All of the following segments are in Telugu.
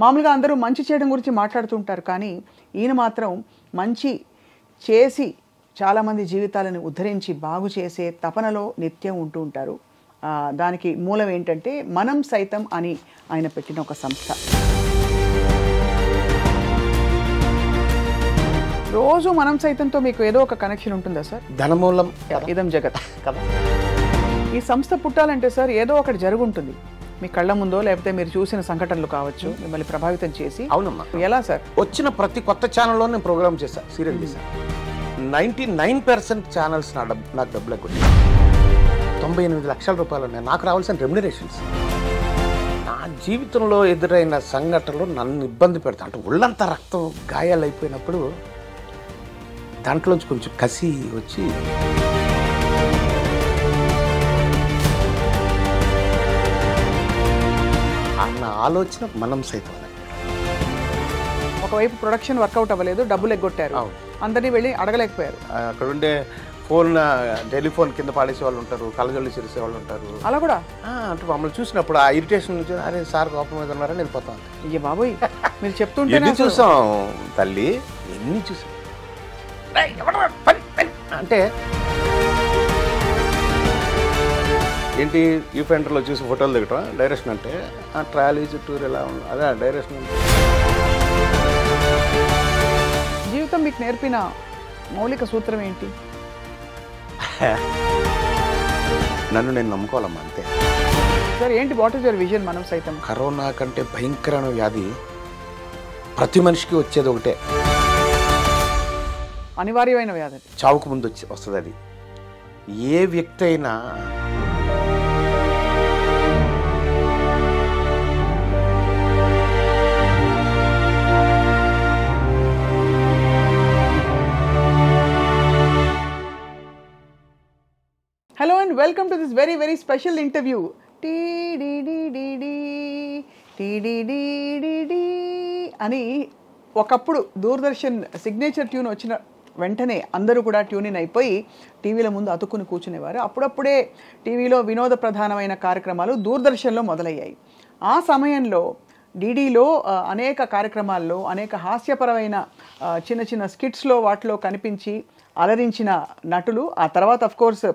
మామూలుగా అందరూ మంచి చేయడం గురించి మాట్లాడుతుంటారు, కానీ ఈయన మాత్రం మంచి చేసి చాలామంది జీవితాలను ఉద్ధరించి బాగు చేసే తపనలో నిత్యం ఉంటూ ఉంటారు. దానికి మూలం ఏంటంటే మనం సైతం అని ఆయన పెట్టిన ఒక సంస్థ. రోజు మనం సైతంతో మీకు ఏదో ఒక కనెక్షన్ ఉంటుందా సార్? ధనమూలం ఇదం జగత్ కదా. ఈ సంస్థ పుట్టాలంటే సార్ ఏదో ఒకటి జరుగుంటుంది మీ కళ్ళ ముందో, లేకపోతే మీరు చూసిన సంఘటనలు కావచ్చు మిమ్మల్ని ప్రభావితం చేసి. అవునమ్మా. ఎలా సార్? వచ్చిన ప్రతి కొత్త ఛానల్లో నేను ప్రోగ్రామ్ చేశాను, సీరియల్ చేశాను. 99% ఛానల్స్ నాకు డబ్బులు ఎక్కువ. 98 లక్షల రూపాయలు ఉన్నాయి నాకు రావాల్సిన రెమ్యునరేషన్స్. నా జీవితంలో ఎదురైన సంఘటనలు నన్ను ఇబ్బంది పెడతాను. అంటే ఒళ్ళంతా రక్తం గాయాలు అయిపోయినప్పుడు దాంట్లోంచి కొంచెం కసి వచ్చి అన్న ఆలోచన మనం సైతం. ఒకవైపు ప్రొడక్షన్ వర్కౌట్ అవ్వలేదు, డబ్బులు ఎగ్గొట్టారు, అందరినీ వెళ్ళి అడగలేకపోయారు. అక్కడ ఉండే టెలిఫోన్ కింద పాడేసే వాళ్ళు ఉంటారు, కళ్ళజొల్లి చేసే వాళ్ళు ఉంటారు. అలా కూడా అంటే మమ్మల్ని చూసినప్పుడు ఆ ఇరిటేషన్ నుంచి అరే సార్ కోపం మీద ఉన్నారని వెళ్ళిపోతాం. అయ్యే బాబోయ్, మీరు చెప్తుంటే ఎన్ని చూసాం తల్లి, ఎన్ని చూసాం. అంటే ఏంటి ఈ ఫెండర్లో చూసి ఫోటోలు దిగటం డైరెక్షన్ అంటే ట్రావెల్ టూర్ ఎలా ఉంది, అదే డైరెక్షన్ అంటే. జీవితం మీకు నేర్పిన మౌలిక సూత్రం ఏంటి? నన్ను నేను నమ్ముకోవాలమ్మా, అంతే సార్. ఏంటి, వాట్ ఈస్ యువర్ విజన్ మనం సైతం? కరోనా కంటే భయంకరమైన వ్యాధి ప్రతి మనిషికి వచ్చేది ఒకటే, అనివార్యమైన వ్యాధి, చావుకు ముందు వస్తుంది. అది ఏ వ్యక్తి అయినా Hello and welcome to this very very special interview. అని ఒకప్పుడు దూరదర్శన్ సిగ్నేచర్ ట్యూన్ వచ్చిన వెంటనే అందరూ కూడా ట్యూన్ ఇన్ అయిపోయి టీవీల ముందు అతుక్కుని కూర్చునేవారు. అప్పుడప్పుడే టీవీలో వినోద ప్రధానమైన కార్యక్రమాలు దూరదర్శన్లో మొదలయ్యాయి. ఆ సమయంలో డీడీలో అనేక కార్యక్రమాల్లో అనేక హాస్యపరమైన చిన్న చిన్న స్కిట్స్లో వాటిలో కనిపించి అలరించిన నటులు ఆ తర్వాత అఫ్కోర్స్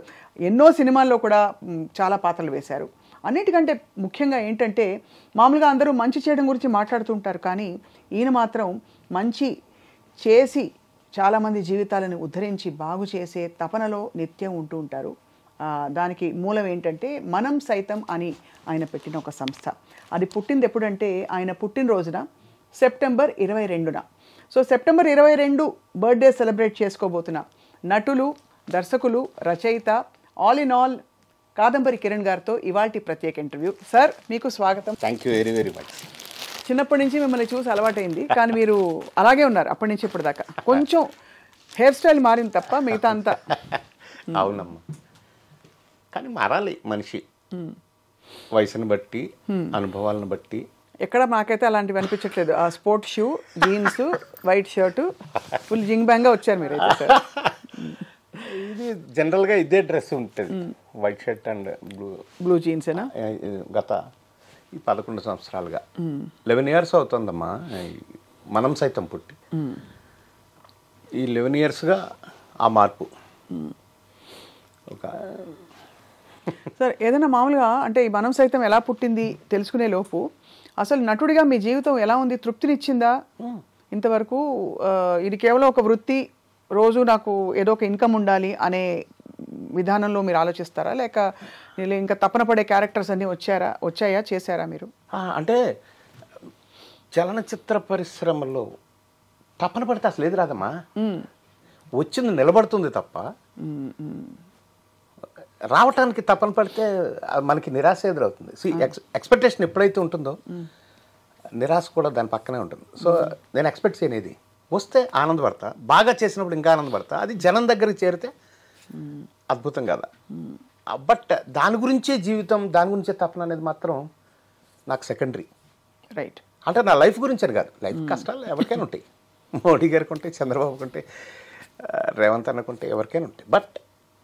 ఎన్నో సినిమాల్లో కూడా చాలా పాత్రలు వేశారు. అన్నిటికంటే ముఖ్యంగా ఏంటంటే మామూలుగా అందరూ మంచి చేయడం గురించి మాట్లాడుతుంటారు, కానీ ఈయన మాత్రం మంచి చేసి చాలామంది జీవితాలను ఉద్ధరించి బాగు చేసే తపనలో నిత్యం ఉంటూ ఉంటారు. దానికి మూలం ఏంటంటే మనం సైతం అని ఆయన పెట్టిన ఒక సంస్థ. అది పుట్టింది ఎప్పుడంటే ఆయన పుట్టినరోజున సెప్టెంబర్ 22న. సో సెప్టెంబర్ 22 బర్త్డే సెలబ్రేట్ చేసుకోబోతున్న నటులు, దర్శకులు, రచయిత, all in all Kadambari Kiran గారితో ఇవాల్టి ప్రత్యేక ఇంటర్వ్యూ. సార్, మీకు స్వాగతం. Thank you very very much. చిన్నప్పటి నుంచి మిమ్మల్ని చూసి అలవాటైంది, కానీ మీరు అలాగే ఉన్నారు అప్పటి నుంచి ఇప్పటిదాకా. కొంచెం హెయిర్ స్టైల్ మారింది తప్ప మిగతా అంతా. అవునమ్మా, కానీ మారాలి మనిషి వయసుని బట్టి, అనుభవాలను బట్టి. ఎక్కడ నాకైతే అలాంటివి అనిపించట్లేదు. ఆ sport shoe, jeans, white shirt, full జింగ్ బ్యాంగ్గా వచ్చారు మీరైతే సార్. ఇది జనరల్గా ఇదే డ్రెస్ ఉంటుంది, వైట్ షర్ట్ అండ్ బ్లూ జీన్సేనా. గత ఈ 11 సంవత్సరాలుగా 11 years అవుతుందమ్మా మనం సైతం పుట్టి. ఈ 11 yearsగా ఆ మార్పు. ఒక సార్, ఏదైనా మామూలుగా అంటే ఈ మనం సైతం ఎలా పుట్టింది తెలుసుకునే లోపు అసలు నటుడిగా మీ జీవితం ఎలా ఉంది? తృప్తినిచ్చిందా ఇంతవరకు? ఇది కేవలం ఒక వృత్తి, రోజు నాకు ఏదో ఒక ఇన్కమ్ ఉండాలి అనే విధానంలో మీరు ఆలోచిస్తారా, లేక ఇంకా తపన పడే క్యారెక్టర్స్ అన్నీ వచ్చాయా, చేశారా మీరు? అంటే చలనచిత్ర పరిశ్రమలో తపన పడితే అసలు ఏది రాదమ్మా, వచ్చింది నిలబడుతుంది తప్ప. రావటానికి తపన పడితే మనకి నిరాశ ఎదురవుతుంది. ఎక్స్పెక్టేషన్ ఎప్పుడైతే ఉంటుందో నిరాశ కూడా దాని పక్కనే ఉంటుంది. సో నేను ఎక్స్పెక్ట్ చేయనేది వస్తే ఆనందపడతా, బాగా చేసినప్పుడు ఇంకా ఆనందపడతా. అది జనం దగ్గరికి చేరితే అద్భుతం కదా. బట్ దాని గురించే జీవితం, దాని గురించే తపన అనేది మాత్రం నాకు సెకండరీ. రైట్. అంటే నా లైఫ్ గురించి అని కాదు, లైఫ్ కష్టాలు ఎవరికైనా ఉంటాయి. మోడీ గారికి ఉంటాయి, చంద్రబాబుకి ఉంటాయి, రేవంత్ అన్నకు ఉంటాయి, ఎవరికైనా ఉంటాయి. బట్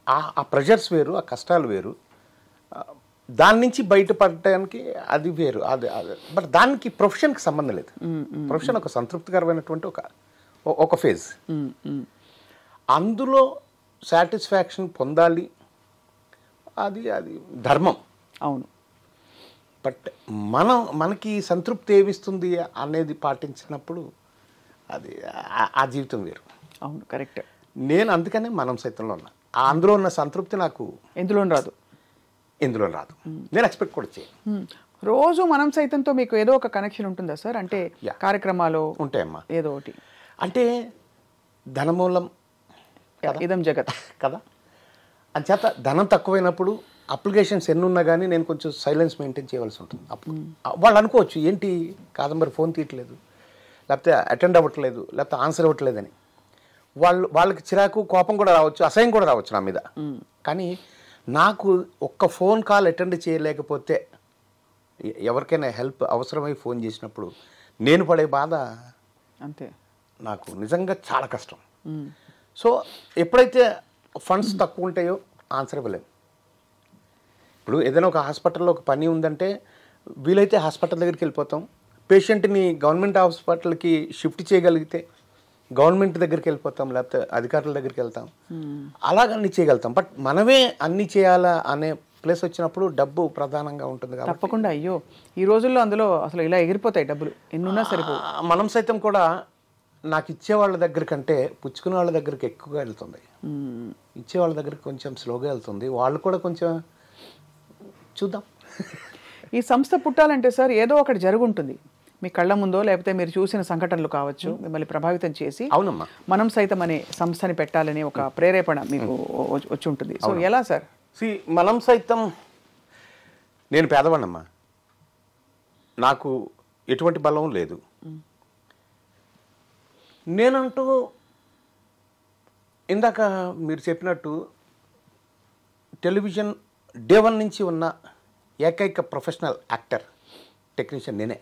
ఆ ప్రెషర్స్ వేరు, ఆ కష్టాలు వేరు. దాని నుంచి బయటపడటానికి అది వేరు, అది బట్ దానికి ప్రొఫెషన్కి సంబంధం లేదు. ప్రొఫెషన్ ఒక సంతృప్తికరమైనటువంటి ఒక ఫేజ్. అందులో సాటిస్ఫాక్షన్ పొందాలి, అది అది ధర్మం. అవును. బట్ మనకి సంతృప్తి ఏమిస్తుంది అనేది పాటించినప్పుడు అది ఆ జీవితం వేరు. అవును, కరెక్ట్. నేను అందుకనే మనం సైతంలో ఉన్నా. అందులో ఉన్న సంతృప్తి నాకు ఎందులో రాదు, నేను ఎక్స్పెక్ట్ కూడా చేయను. రోజు మనం సైతంతో మీకు ఏదో ఒక కనెక్షన్ ఉంటుందా సార్? అంటే కార్యక్రమాలు ఉంటాయమ్మా, ఏదో ఒకటి. అంటే ధనమూలం ఇదం జగత్ కదా. అంచేత ధనం తక్కువైనప్పుడు అప్లికేషన్స్ ఎన్ని ఉన్నా కానీ నేను కొంచెం సైలెన్స్ మెయింటైన్ చేయవలసి ఉంటుంది. అప్పుడు వాళ్ళు అనుకోవచ్చు, ఏంటి కాదంబరి ఫోన్ తీయట్లేదు, లేకపోతే అటెండ్ అవ్వట్లేదు, లేకపోతే ఆన్సర్ ఇవ్వట్లేదని. వాళ్ళకి చిరాకు, కోపం కూడా రావచ్చు, అసహ్యం కూడా రావచ్చు నా మీద. కానీ నాకు ఒక్క ఫోన్ కాల్ అటెండ్ చేయలేకపోతే, ఎవరికైనా హెల్ప్ అవసరమై ఫోన్ చేసినప్పుడు నేను పడే బాధ అంతే, నాకు నిజంగా చాలా కష్టం. సో ఎప్పుడైతే ఫండ్స్ తక్కువ ఉంటాయో ఆన్సర్ ఇవ్వలేము. ఇప్పుడు ఏదైనా ఒక హాస్పిటల్లో ఒక పని ఉందంటే వీలైతే హాస్పిటల్ దగ్గరికి వెళ్ళిపోతాం. పేషెంట్ని గవర్నమెంట్ హాస్పిటల్కి షిఫ్ట్ చేయగలిగితే గవర్నమెంట్ దగ్గరికి వెళ్ళిపోతాం, లేకపోతే అధికారుల దగ్గరికి వెళ్తాం. అలాగ అన్నీ చేయగలుగుతాం. బట్ మనమే అన్నీ చేయాలా అనే ప్లేస్ వచ్చినప్పుడు డబ్బు ప్రధానంగా ఉంటుంది కాబట్టి తప్పకుండా. అయ్యో, ఈ రోజుల్లో అందులో అసలు ఇలా ఎగిరిపోతాయి డబ్బులు, ఎన్నున్నా సరిపో. మనం సైతం కూడా నాకు ఇచ్చేవాళ్ళ దగ్గర కంటే పుచ్చుకునే వాళ్ళ దగ్గరికి ఎక్కువగా వెళ్తుంది. ఇచ్చేవాళ్ళ దగ్గరికి కొంచెం స్లోగా వెళ్తుంది. వాళ్ళు కూడా కొంచెం చూద్దాం. ఈ సంస్థ పుట్టాలంటే సార్ ఏదో ఒకటి జరుగుంటుంది మీ కళ్ళ ముందో, లేకపోతే మీరు చూసిన సంఘటనలు కావచ్చు మిమ్మల్ని ప్రభావితం చేసి. అవునమ్మా, మనం సైతం అనే సంస్థని పెట్టాలని ఒక ప్రేరేపణ మీకు వచ్చి ఉంటుంది. సో ఎలా సార్? మనం సైతం, నేను పేదవాణమ్మా, నాకు ఎటువంటి బలం లేదు. నేనంటూ ఇందాక మీరు చెప్పినట్టు టెలివిజన్ డే 1 నుంచి ఉన్న ఏకైక ప్రొఫెషనల్ యాక్టర్, టెక్నీషియన్ నేనే.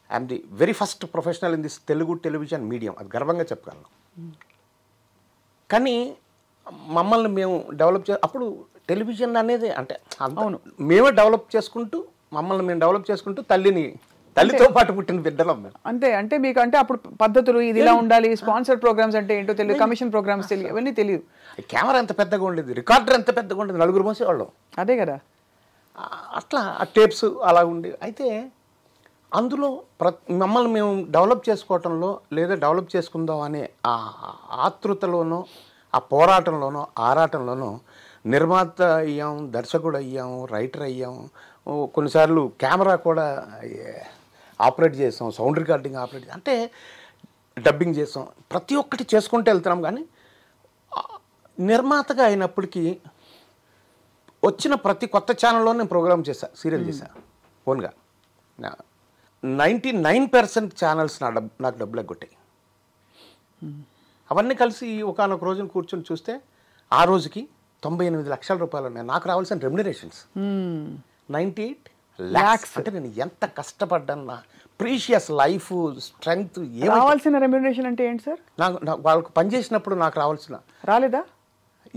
I'm the very first professional in this Telugu television medium, అది గర్వంగా చెప్పగలను. కానీ మమ్మల్ని మేము డెవలప్ అప్పుడు టెలివిజన్ అనేది అంటే అవును మేమే డెవలప్ చేసుకుంటూ, మమ్మల్ని మేము డెవలప్ చేసుకుంటూ తల్లితో పాటు పుట్టిన బిడ్డలం మేము. అంతే. అంటే మీకు అంటే అప్పుడు పద్ధతులు ఇది ఇలా ఉండాలి, స్పాన్సర్ ప్రోగ్రామ్స్ అంటే ఏంటో తెలియదు, కమిషన్ ప్రోగ్రామ్స్ తెలియదు, అవన్నీ తెలియదు. కెమెరా ఎంత పెద్దగా ఉండేది, రికార్డర్ ఎంత పెద్దగా ఉండేది, 4 మోసేవాళ్ళం. అదే కదా. అట్లా ఆ టేప్స్ అలా ఉండేవి. అయితే అందులో మమ్మల్ని మేము డెవలప్ చేసుకోవటంలో, లేదా డెవలప్ చేసుకుందాం అనే ఆ ఆతృతలోనో, ఆ పోరాటంలోనో, ఆరాటంలోనో నిర్మాత అయ్యాం, దర్శకుడు అయ్యాం, రైటర్ అయ్యాం, కొన్నిసార్లు కెమెరా కూడా ఆపరేట్ చేసాం, సౌండ్ రికార్డింగ్ ఆపరేట్, అంటే డబ్బింగ్ చేసాం, ప్రతి ఒక్కటి చేసుకుంటూ వెళ్తున్నాం. కానీ నిర్మాతగా అయినప్పటికీ వచ్చిన ప్రతి కొత్త ఛానల్లో నేను ప్రోగ్రామ్ చేశాను, సీరియల్ చేశాను ఓన్గా. 99% ఛానల్స్ నాకు డబ్బులు ఎగ్గొట్టాయి. అవన్నీ కలిసి ఒకనొక రోజున కూర్చొని చూస్తే ఆ రోజుకి 98 లక్షల రూపాయలు ఉన్నాయి నాకు రావాల్సిన రెమ్యునరేషన్స్. 98 lakhs. అంటే నేను ఎంత కష్టపడ్డాను, నా ప్రీషియస్ లైఫ్, స్ట్రెంగ్త్. రావాల్సిన రెమ్యునరేషన్ అంటే ఏంటి సార్? నాకు వాళ్ళకు పనిచేసినప్పుడు నాకు రావాల్సిన రాలేదా?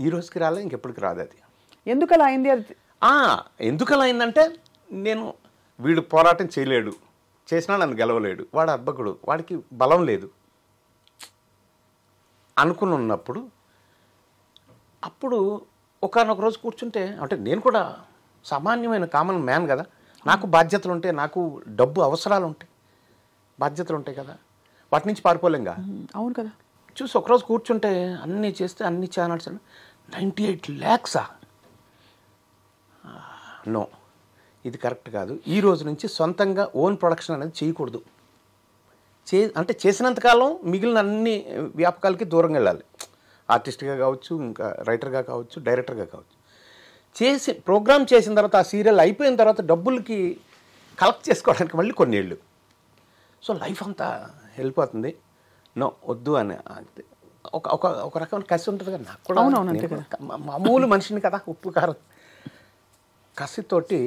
ఈ రోజుకి రాలే, ఇంకెప్పటికి రాదు. అది ఎందుకు అలా అయింది? అది ఎందుకు అలా అయిందంటే, నేను వీడు పోరాటం చేయలేడు, చేసినా నన్ను గెలవలేడు, వాడు అర్భకుడు, వాడికి బలం లేదు అనుకుని ఉన్నప్పుడు, అప్పుడు ఒకనొక రోజు కూర్చుంటే, అంటే నేను కూడా సామాన్యమైన కామన్ మ్యాన్ కదా, నాకు బాధ్యతలు ఉంటాయి, నాకు డబ్బు అవసరాలు ఉంటాయి, బాధ్యతలు ఉంటాయి కదా, వాటి నుంచి పారిపోలేంగా. అవును కదా. చూసి ఒకరోజు కూర్చుంటే అన్నీ చేస్తే అన్ని ఛానల్స్ 98 lakhs. నో, ఇది కరెక్ట్ కాదు. ఈ రోజు నుంచి సొంతంగా ఓన్ ప్రొడక్షన్ అనేది చేయకూడదు. అంటే చేసినంతకాలం మిగిలిన అన్ని వ్యాపకాలకి దూరంగా వెళ్ళాలి. ఆర్టిస్ట్గా కావచ్చు, ఇంకా రైటర్గా కావచ్చు, డైరెక్టర్గా కావచ్చు. ప్రోగ్రామ్ చేసిన తర్వాత, ఆ సీరియల్ అయిపోయిన తర్వాత డబ్బులకి కలెక్ట్ చేసుకోవడానికి మళ్ళీ కొన్ని ఏళ్ళు. సో లైఫ్ అంతా వెళ్ళిపోతుంది. నో, వద్దు అని ఒక రకమైన కసి ఉంటుంది కదా నాకు కూడా. మామూలు మనిషిని కదా, ఉప్పు కారం కసితోటి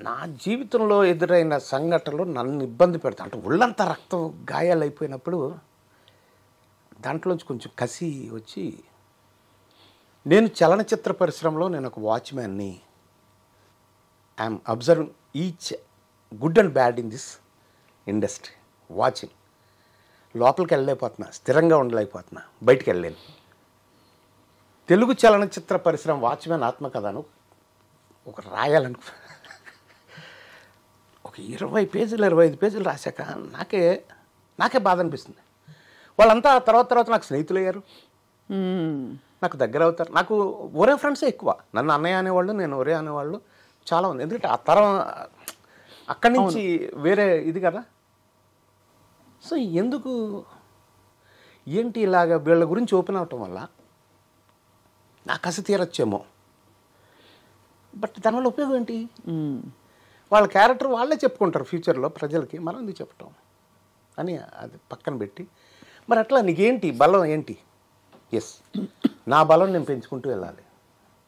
నా జీవితంలో ఎదురైన సంఘటనలు నన్ను ఇబ్బంది పెడతా, అంటే ఒళ్ళంతా రక్తం గాయాలు అయిపోయినప్పుడు దాంట్లోంచి కొంచెం కసి వచ్చి నేను చలనచిత్ర పరిశ్రమలో నేను ఒక వాచ్మ్యాన్ని. I'm observing each good and bad in this industry. Watching. లోపలికి వెళ్ళలేకపోతున్నా, స్థిరంగా ఉండలేకపోతున్నా, బయటికి వెళ్ళలేను. తెలుగు చలనచిత్ర పరిశ్రమ వాచ్మ్యాన్ ఆత్మకథను ఒక రాయాలనుకు ఒక 20 పేజీలు 25 పేజీలు రాశాక నాకే బాధ అనిపిస్తుంది. వాళ్ళంతా తర్వాత నాకు స్నేహితులు అయ్యారు, నాకు దగ్గర అవుతారు. నాకు ఒరే ఫ్రెండ్సే ఎక్కువ. నన్ను అన్నయ్య అనేవాళ్ళు, నేను ఒరే అనేవాళ్ళు చాలా ఉంది. ఎందుకంటే ఆ తరం అక్కడి నుంచి వేరే ఇది కదా. సో ఎందుకు ఏంటి ఇలాగ వీళ్ళ గురించి ఓపెన్ అవటం వల్ల నా కసి తీరొచ్చేమో. బట్ దానివల్ల ఉపయోగం ఏంటి? వాళ్ళ క్యారెక్టర్ వాళ్ళే చెప్పుకుంటారు ఫ్యూచర్లో ప్రజలకి, మనం ఎందుకు చెప్పటం అని అది పక్కన పెట్టి, మరి అట్లా నీకేంటి బలం ఏంటి? ఎస్, నా బలం నేను పెంచుకుంటూ వెళ్ళాలి,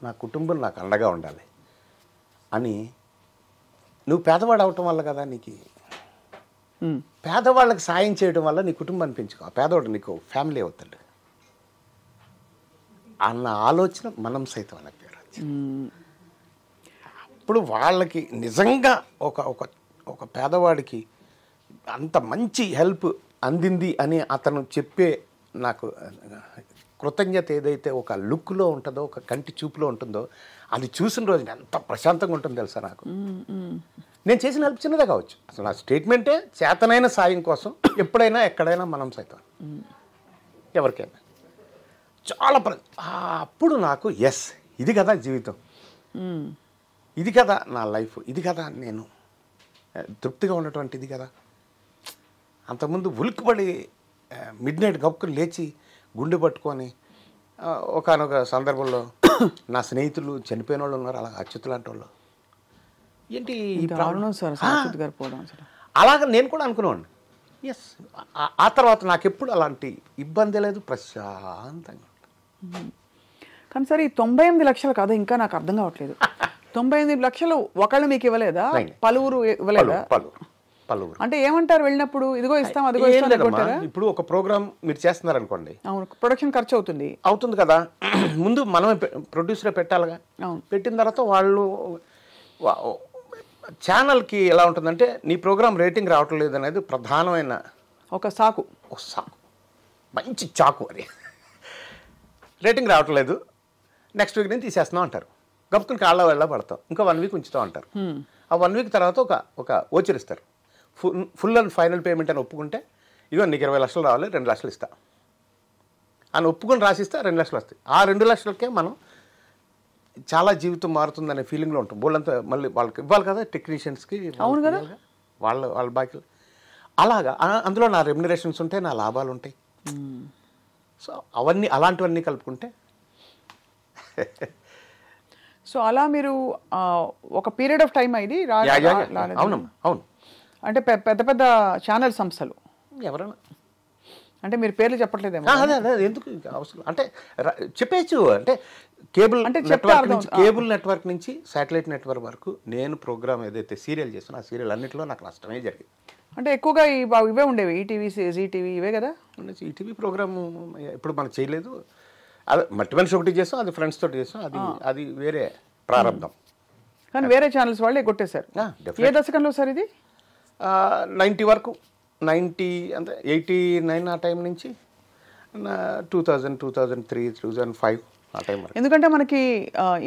నా కుటుంబం నాకు అండగా ఉండాలి అని. నువ్వు పేదవాడు అవటం వల్ల కదా నీకు, పేదవాళ్ళకి సాయం చేయడం వల్ల నీ కుటుంబాన్ని పెంచుకో, ఆ పేదవాడు నీకు ఫ్యామిలీ అవుతాడు అన్న ఆలోచన మనం సైతం అన్న పేరు. ఇప్పుడు వాళ్ళకి నిజంగా ఒక పేదవాడికి అంత మంచి హెల్ప్ అందింది అని అతను చెప్పే నాకు కృతజ్ఞత ఏదైతే ఒక లుక్లో ఉంటుందో, ఒక కంటి చూపులో ఉంటుందో, అది చూసిన రోజు ఎంత ప్రశాంతంగా ఉంటుంది తెలుసా నాకు. నేను చేసిన హెల్ప్ చిన్నదే కావచ్చు, అసలు నా స్టేట్మెంటే చేతనైన సాయం కోసం ఎప్పుడైనా ఎక్కడైనా మనం సైతం ఎవరికైనా చాలా అప్పుడు నాకు ఎస్, ఇది కదా జీవితం, ఇది కదా నా లైఫ్, ఇది కదా నేను తృప్తిగా ఉన్నటువంటి ఇది కదా. అంతకుముందు ఉలిక్కిపడి మిడ్ నైట్ గప్పుకుని లేచి గుండె పట్టుకొని ఒకానొక సందర్భంలో నా స్నేహితులు చనిపోయిన వాళ్ళు ఉన్నారు, అలా అచ్యుత్ లాంటి వాళ్ళు. ఏంటి అలాగ నేను కూడా అనుకునేవాడిని. ఎస్, ఆ తర్వాత నాకు ఎప్పుడు అలాంటి ఇబ్బంది లేదు, ప్రశాంతంగా. కానీ సరే, ఈ 98 లక్షలు కాదు, ఇంకా నాకు అర్థం కావట్లేదు. 98 లక్షలు ఒకళ్ళు మీకు ఇవ్వలేదా? పలువురు ఇవ్వలేదా? పలువురు అంటే ఏమంటారు వెళ్ళినప్పుడు? ఇదిగో ఇస్తాం, అదిగో ఇస్తాం. ఇప్పుడు ఒక ప్రోగ్రామ్ మీరు చేస్తున్నారు అనుకోండి, అవును, ప్రొడక్షన్ ఖర్చు అవుతుంది కదా. ముందు మనమే ప్రొడ్యూసరే పెట్టాలిగా. పెట్టిన తర్వాత వాళ్ళు ఛానల్కి ఎలా ఉంటుందంటే, నీ ప్రోగ్రామ్ రేటింగ్ రావటం లేదు అనేది ప్రధానమైన ఒక సాకు, మంచి చాకు. అది రేటింగ్ రావటం లేదు, నెక్స్ట్ వీక్ నేను తీసేస్తున్నాం అంటారు. గప్పుకుని కాళ్ళ వెళ్ళ పడతాం, ఇంకా 1 వీక్ ఉంచుతాం అంటారు. ఆ 1 వీక్ తర్వాత ఒక ఓచర్ ఇస్తారు, ఫుల్ అండ్ ఫైనల్ పేమెంట్ అని ఒప్పుకుంటే, ఇదిగో నీకు 20 లక్షలు రావాలి, 2 లక్షలు ఇస్తా అని ఒప్పుకొని రాసిస్తే 2 లక్షలు వస్తాయి. ఆ 2 లక్షలకే మనం చాలా జీవితం మారుతుందనే ఫీలింగ్లో ఉంటాం. బోళ్ళంతా మళ్ళీ వాళ్ళకి ఇవ్వాలి కదా, టెక్నీషియన్స్కి. అవును కదా, వాళ్ళ బాకీలు. అలాగా అందులో నా రెమ్యునరేషన్స్ ఉంటాయి, నా లాభాలు ఉంటాయి. సో అవన్నీ అలాంటివన్నీ కలుపుకుంటే సో అలా మీరు ఒక పీరియడ్ ఆఫ్ టైం అయింది. అవును, అంటే పెద్ద పెద్ద ఛానల్ సంస్థలు ఎవరైనా, అంటే మీరు పేర్లు చెప్పట్లేదేమో. అదే ఎందుకు అవసరం అంటే చెప్పేచ్చు. అంటే కేబుల్ నెట్వర్క్ నుంచి శాటిలైట్ నెట్వర్క్ వరకు నేను ప్రోగ్రామ్ ఏదైతే సీరియల్ చేస్తానో ఆ సీరియల్ అన్నింటిలో నాకు నష్టమే జరిగింది. అంటే ఎక్కువగా ఇవే ఉండేవి, ఈటీవీ, జీటీవీ, ఇవే కదా. ఈటీవీ ప్రోగ్రామ్ ఇప్పుడు మనకు చేయలేదు, అది మట్టి మనిషి ఒకటి చేస్తాం, అది ఫ్రెండ్స్ తోటి చేస్తాం, అది వేరే ప్రారంభం. కానీ వేరే ఛానల్స్ వాళ్ళే కొట్టేశారు. ఏ దశకంలో సార్ ఇది? 90 వరకు, 90 అంటే 89 ఆ టైం నుంచి 2000, 2003, 2005 ఆ టైం వరకు. ఎందుకంటే మనకి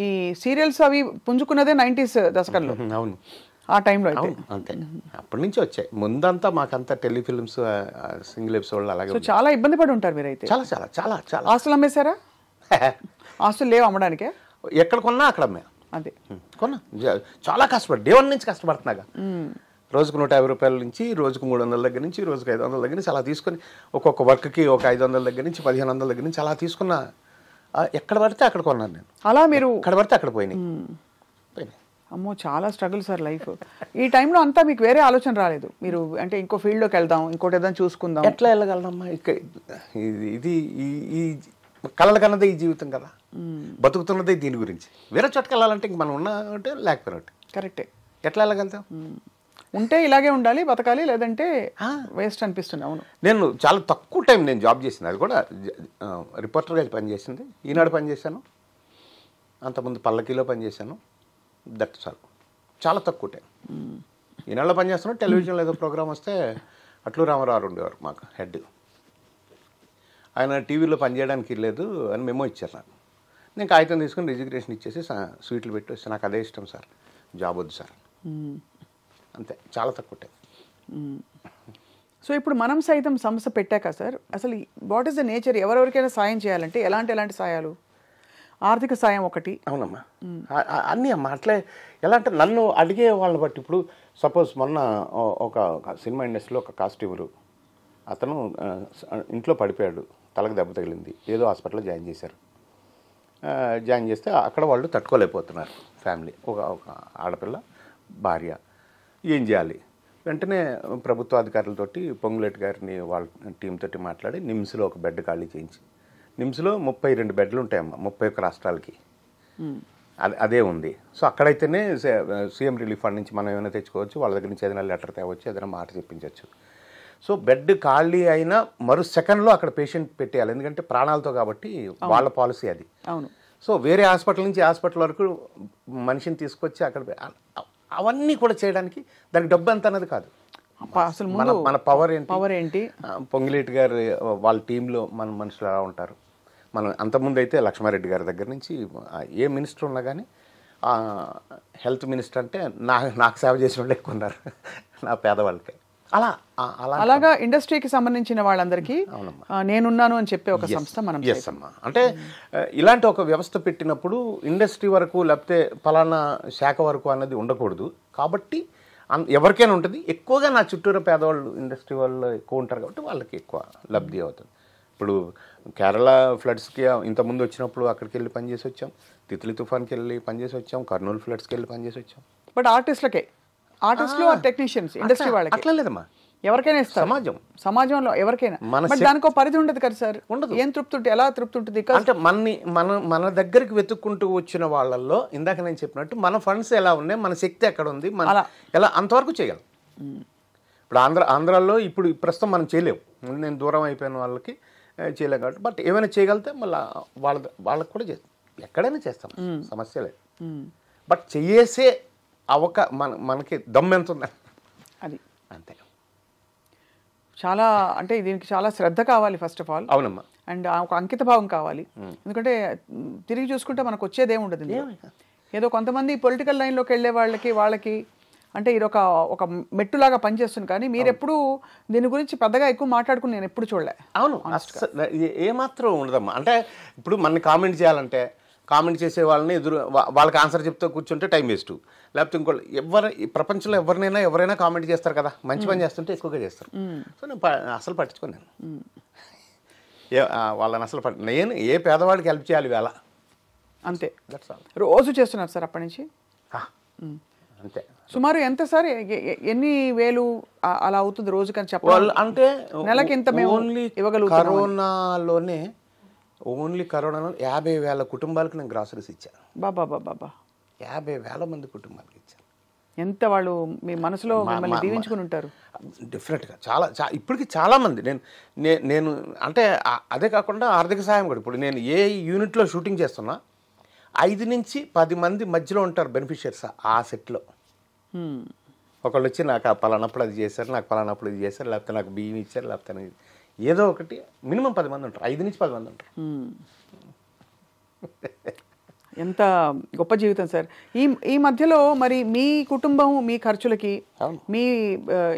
ఈ సీరియల్స్ అవి పుంజుకున్నదే 90s దశకంలో. అవును, ఆ టైంలో అంతే. అప్పటి నుంచి వచ్చాయి. ముందంతా మాకంతా టెలిఫిల్మ్స్, సింగిల్ ఎపిసోడ్లు అలాగే. చాలా ఇబ్బంది పడి ఉంటారు మీరైతే. చాలా చాలా చాలా చాలా. ఆస్తులు అమ్మేశారా? ఆస్తులు లేవు అమ్మడానికే? ఎక్కడ కొన్నా అక్కడ అమ్మా. అదే కొన్నా, చాలా కష్టపడి డే 1 నుంచి కష్టపడుతున్నాగా. రోజుకు 150 రూపాయల నుంచి రోజుకు 300 దగ్గర నుంచి రోజుకు 500 దగ్గర నుంచి అలా తీసుకొని, ఒక్కొక్క వర్క్కి ఒక 500 దగ్గర నుంచి 1500 దగ్గర నుంచి అలా తీసుకున్న. ఎక్కడ పడితే అక్కడ కొన్నాను నేను. అలా మీరు ఎక్కడ పడితే అక్కడ పోయినాయి. అమ్మో, చాలా స్ట్రగుల్ సార్ లైఫ్. ఈ టైంలో అంతా మీకు వేరే ఆలోచన రాలేదు? మీరు అంటే ఇంకో ఫీల్డ్లోకి వెళ్దాం, ఇంకోటి ఏదైనా చూసుకుందాం, ఎట్లా వెళ్ళగలనమ్మా? ఇది ఈ కళల కన్నదే ఈ జీవితం కదా, బతుకుతున్నదే దీని గురించి. వేరే చోటుకి వెళ్ళాలంటే ఇంక మనం ఉన్నట్టే లేకపోయినట్టు. కరెక్టే. ఎట్లా వెళ్ళగలుగుతాం? ఉంటే ఇలాగే ఉండాలి, బతకాలి, లేదంటే వేస్ట్ అనిపిస్తుంది. అవును, నేను చాలా తక్కువ టైం నేను జాబ్ చేసింది, అది కూడా రిపోర్టర్గా పనిచేసింది. ఈనాడు పనిచేశాను, అంతకుముందు పల్లకీలో పనిచేశాను. దట్ చాలు, చాలా తక్కువ టైం. ఈ నెలలో పనిచేస్తున్నాను. టెలివిజన్లో ఏదో ప్రోగ్రామ్ వస్తే అట్లు రామారావు ఉండేవారు మాకు హెడ్. ఆయన టీవీలో పనిచేయడానికి లేదు అని మెమో ఇచ్చారు నాకు. నేను కాగితం తీసుకుని రిజిగ్నేషన్ ఇచ్చేసి స్వీట్లు పెట్టి వస్తే నాకు అదే ఇష్టం సార్, జాబ్ వద్దు సార్, అంతే. చాలా తక్కువ టైం. సో ఇప్పుడు మనం సైతం సంస్థ పెట్టాక సార్ అసలు వాట్ ఈస్ ద నేచర్? ఎవరెవరికైనా సాయం చేయాలంటే ఎలాంటి సాయాలు? ఆర్థిక సాయం ఒకటి. అవునమ్మా, అన్నీ అమ్మా. అట్లే ఎలా అంటే నన్ను అడిగే వాళ్ళని బట్టి, ఇప్పుడు సపోజ్ మొన్న ఒక సినిమా ఇండస్ట్రీలో ఒక కాస్ట్యూమరు అతను ఇంట్లో పడిపోయాడు, తలకు దెబ్బ తగిలింది, ఏదో హాస్పిటల్లో జాయిన్ చేశారు. జాయిన్ చేస్తే అక్కడ వాళ్ళు తట్టుకోలేకపోతున్నారు ఫ్యామిలీ, ఒక ఆడపిల్ల భార్య. ఏం చేయాలి? వెంటనే ప్రభుత్వ అధికారులతోటి పొంగులేటి గారిని వాళ్ళ టీంతోటి మాట్లాడి నిమ్స్లో ఒక బెడ్ ఖాళీ చేయించి, నిమ్స్లో 32 బెడ్లు ఉంటాయమ్మా 31 రాష్ట్రాలకి. అదే ఉంది. సో అక్కడైతేనే సీఎం రిలీఫ్ ఫండ్ నుంచి మనం ఏమైనా తెచ్చుకోవచ్చు, వాళ్ళ దగ్గర నుంచి ఏదైనా లెటర్ తేవచ్చు, ఏదైనా మాట చెప్పించవచ్చు. సో బెడ్ ఖాళీ అయినా మరో సెకండ్లో అక్కడ పేషెంట్ పెట్టేయాలి, ఎందుకంటే ప్రాణాలతో కాబట్టి వాళ్ళ పాలసీ అది. అవును. సో వేరే హాస్పిటల్ నుంచి హాస్పిటల్ వరకు మనిషిని తీసుకొచ్చి అక్కడ అవన్నీ కూడా చేయడానికి దానికి డబ్బు ఎంత అన్నది కాదు. అసలు మన పవర్ ఏంటి? పొంగిలేటి గారు వాళ్ళ టీంలో మన మనుషులు ఎలా ఉంటారు. మనం అంతకుముందు అయితే లక్ష్మారెడ్డి గారి దగ్గర నుంచి ఏ మినిస్టర్ ఉన్నా కానీ హెల్త్ మినిస్టర్ అంటే నాకు సేవ చేసిన వాళ్ళు ఎక్కువ ఉన్నారు నా పేదవాళ్ళకి. అలాగా ఇండస్ట్రీకి సంబంధించిన వాళ్ళందరికీ నేనున్నాను అని చెప్పే ఒక సంస్థ మనం. ఎస్ అమ్మా. అంటే ఇలాంటి ఒక వ్యవస్థ పెట్టినప్పుడు ఇండస్ట్రీ వరకు లేకపోతే ఫలానా శాఖ వరకు అన్నది ఉండకూడదు. కాబట్టి ఎవరికైనా ఉంటుంది. ఎక్కువగా నా చుట్టూరు పేదవాళ్ళు ఇండస్ట్రీ వాళ్ళు ఎక్కువ ఉంటారు కాబట్టి వాళ్ళకి ఎక్కువ లబ్ధి అవుతుంది. ఇప్పుడు కేరళ ఫ్లడ్స్కి ఇంతకుముందు వచ్చినప్పుడు అక్కడికి వెళ్ళి పనిచేసి వచ్చాం, తిత్లీ తుఫాన్కి వెళ్ళి పనిచేసి వచ్చాం, కర్నూలు ఫ్లడ్స్కి వెళ్ళి పనిచేసి వచ్చాం. బట్ ఆర్టిస్టులు టెక్నీషియన్స్ ఇండస్ట్రీ వాళ్ళకి అట్లా లేదమ్మా, ఎవరికైనా ఇస్తారు. సమాజంలో ఎవరికైనా దానికో పరిధి ఉండదు కదా సార్. ఉండదు. ఏం తృప్తి ఉంటుంది, ఎలా తృప్తి ఉంటుంది అంటే మన దగ్గరికి వెతుక్కుంటూ వచ్చిన వాళ్ళల్లో ఇందాక నేను చెప్పినట్టు మన ఫండ్స్ ఎలా ఉన్నాయి, మన శక్తి ఎక్కడ ఉంది, ఎలా అంతవరకు చేయగలం. ఇప్పుడు ఆంధ్రాలో ఇప్పుడు ప్రస్తుతం మనం చేయలేము, నేను దూరం అయిపోయిన వాళ్ళకి చేయలేం కాబట్టి. బట్ ఏమైనా చేయగలిగితే మళ్ళీ వాళ్ళకి కూడా చేస్తాం, ఎక్కడైనా చేస్తాం, సమస్య లేదు. బట్ చేసే మనకి దమ్ము ఎంత ఉందని అది అంతే. చాలా అంటే దీనికి చాలా శ్రద్ధ కావాలి ఫస్ట్ ఆఫ్ ఆల్. అవునమ్మా. అండ్ ఒక అంకిత భావం కావాలి. ఎందుకంటే తిరిగి చూసుకుంటే మనకు వచ్చేది ఏముండదు. ఏదో కొంతమంది పొలిటికల్ లైన్లోకి వెళ్ళే వాళ్ళకి అంటే ఇది ఒక మెట్టులాగా పనిచేస్తుంది. కానీ మీరు ఎప్పుడు దీని గురించి పెద్దగా ఎక్కువ మాట్లాడుకుని నేను ఎప్పుడు చూడలే. అవును, ఏమాత్రం ఉండదమ్మా. అంటే ఇప్పుడు మన కామెంట్ చేయాలంటే కామెంట్ చేసే వాళ్ళని వాళ్ళకి ఆన్సర్ చెప్తూ కూర్చుంటే టైం వేస్ట్. లేకపోతే ఇంకోళ్ళు ప్రపంచంలో ఎవరైనా కామెంట్ చేస్తారు కదా, మంచి పని చేస్తుంటే ఎక్కువగా చేస్తారు. సో నేను అసలు పట్టించుకోను. వాళ్ళని అసలు నేను ఏ పేదవాడికి హెల్ప్ చేయాలి వేళ అంతే. రోజు చేస్తున్నారు సార్ అప్పటి నుంచి? అంతే. సుమారు ఎంత సార్, ఎన్ని వేలు అలా అవుతుంది రోజుకని చెప్పాలి అంటే? నెలకి ఇంత ఓన్లీ కరోనాలోనే 50,000 కుటుంబాలకు నేను గ్రాసరీస్ ఇచ్చాను. బాబా 50,000 మంది కుటుంబాలకు ఇచ్చాను. ఎంత వాళ్ళు మీ మనసులో మిమ్మల్ని దీవించుకుని ఉంటారు. డెఫినెట్గా చాలా ఇప్పటికి చాలామంది నేను అంటే అదే కాకుండా ఆర్థిక సాయం కూడా. ఇప్పుడు నేను ఏ యూనిట్లో షూటింగ్ చేస్తున్నా 5 నుంచి 10 మంది మధ్యలో ఉంటారు బెనిఫిషియర్స్ ఆ సెట్లో. ఒకళ్ళు వచ్చి నాకు పలానప్పుడు అది చేశారు, నాకు పలానప్పుడు ఇది చేశారు, లేకపోతే నాకు బియ్యం ఇచ్చారు, లేకపోతే ఏదో ఒకటి. మినిమం 10 మంది ఉంటారు, 5 నుంచి 10 మంది ఉంటారు. ఎంత గొప్ప జీవితం సార్. ఈ మధ్యలో మరి మీ కుటుంబం మీ ఖర్చులకి మీ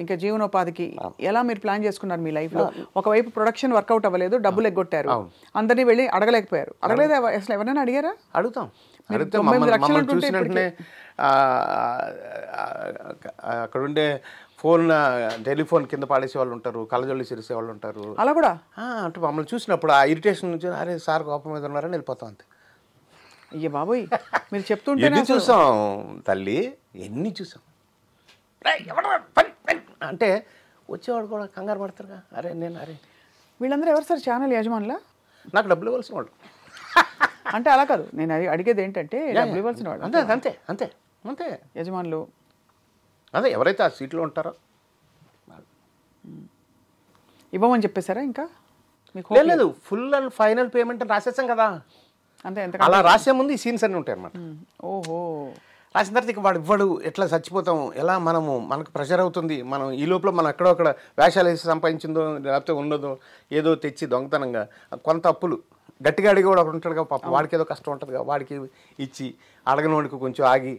ఇంకా జీవనోపాధికి ఎలా మీరు ప్లాన్ చేసుకున్నారు మీ లైఫ్లో? ఒకవైపు ప్రొడక్షన్ వర్కౌట్ అవ్వలేదు, డబ్బులు ఎగ్గొట్టారు, అందరినీ వెళ్ళి అడగలేకపోయారు. అడగలేదా? అసలు ఎవరైనా అడిగారా? అడుగుతాం. చూసినట్టునే అక్కడుండే టెలిఫోన్ కింద పాడేసే వాళ్ళు ఉంటారు, కళ్ళజొల్లి చేసే వాళ్ళు ఉంటారు. అలా కూడా అంటే మమ్మల్ని చూసినప్పుడు ఆ ఇరిటేషన్ నుంచి అరే సార్ కోపం మీద ఉన్నారని వెళ్ళిపోతాం అంతే. అయ్యే బాబోయ్, మీరు చెప్తుంటే ఎన్ని చూసాం తల్లి, ఎన్ని చూసాం. అంటే వచ్చేవాడు కూడా కంగారు పడతారుగా. అరే వీళ్ళందరూ ఎవరు సార్? ఛానల్ యజమానులా? నాకు డబ్బులు ఇవ్వాల్సిన వాళ్ళు. అంటే అలా కాదు, నేను అడిగేది ఏంటంటే డబ్బులు ఇవ్వాల్సిన వాళ్ళు. అంతే అంతే అంతే యజమానులు అదే ఎవరైతే ఆ సీట్లో ఉంటారో ఇవ్వమని చెప్పేశారా? ఇంకా లేదు, ఫుల్ అండ్ ఫైనల్ పేమెంట్ రాసేసాం కదా. అంతే ఎంత అలా రాసే ముందు ఈ సీన్స్ అన్నీ ఉంటాయి అన్నమాట. ఓహో. రాసిన తర్వాత ఇక వాడు ఇవ్వడు, ఎట్లా చచ్చిపోతాం, ఎలా మనకు ప్రెషర్ అవుతుంది, మనం ఈ లోపల మనం ఎక్కడో అక్కడ వేషాలు వేసి సంపాదించిందో లేకపోతే ఉండదో ఏదో తెచ్చి దొంగతనంగా కొంత అప్పులు గట్టిగా అడిగి కూడా ఒకటి ఉంటాడుగా పాప, వాడికి ఏదో కష్టం ఉంటుందిగా, వాడికి ఇచ్చి అడగని వాడికి కొంచెం ఆగి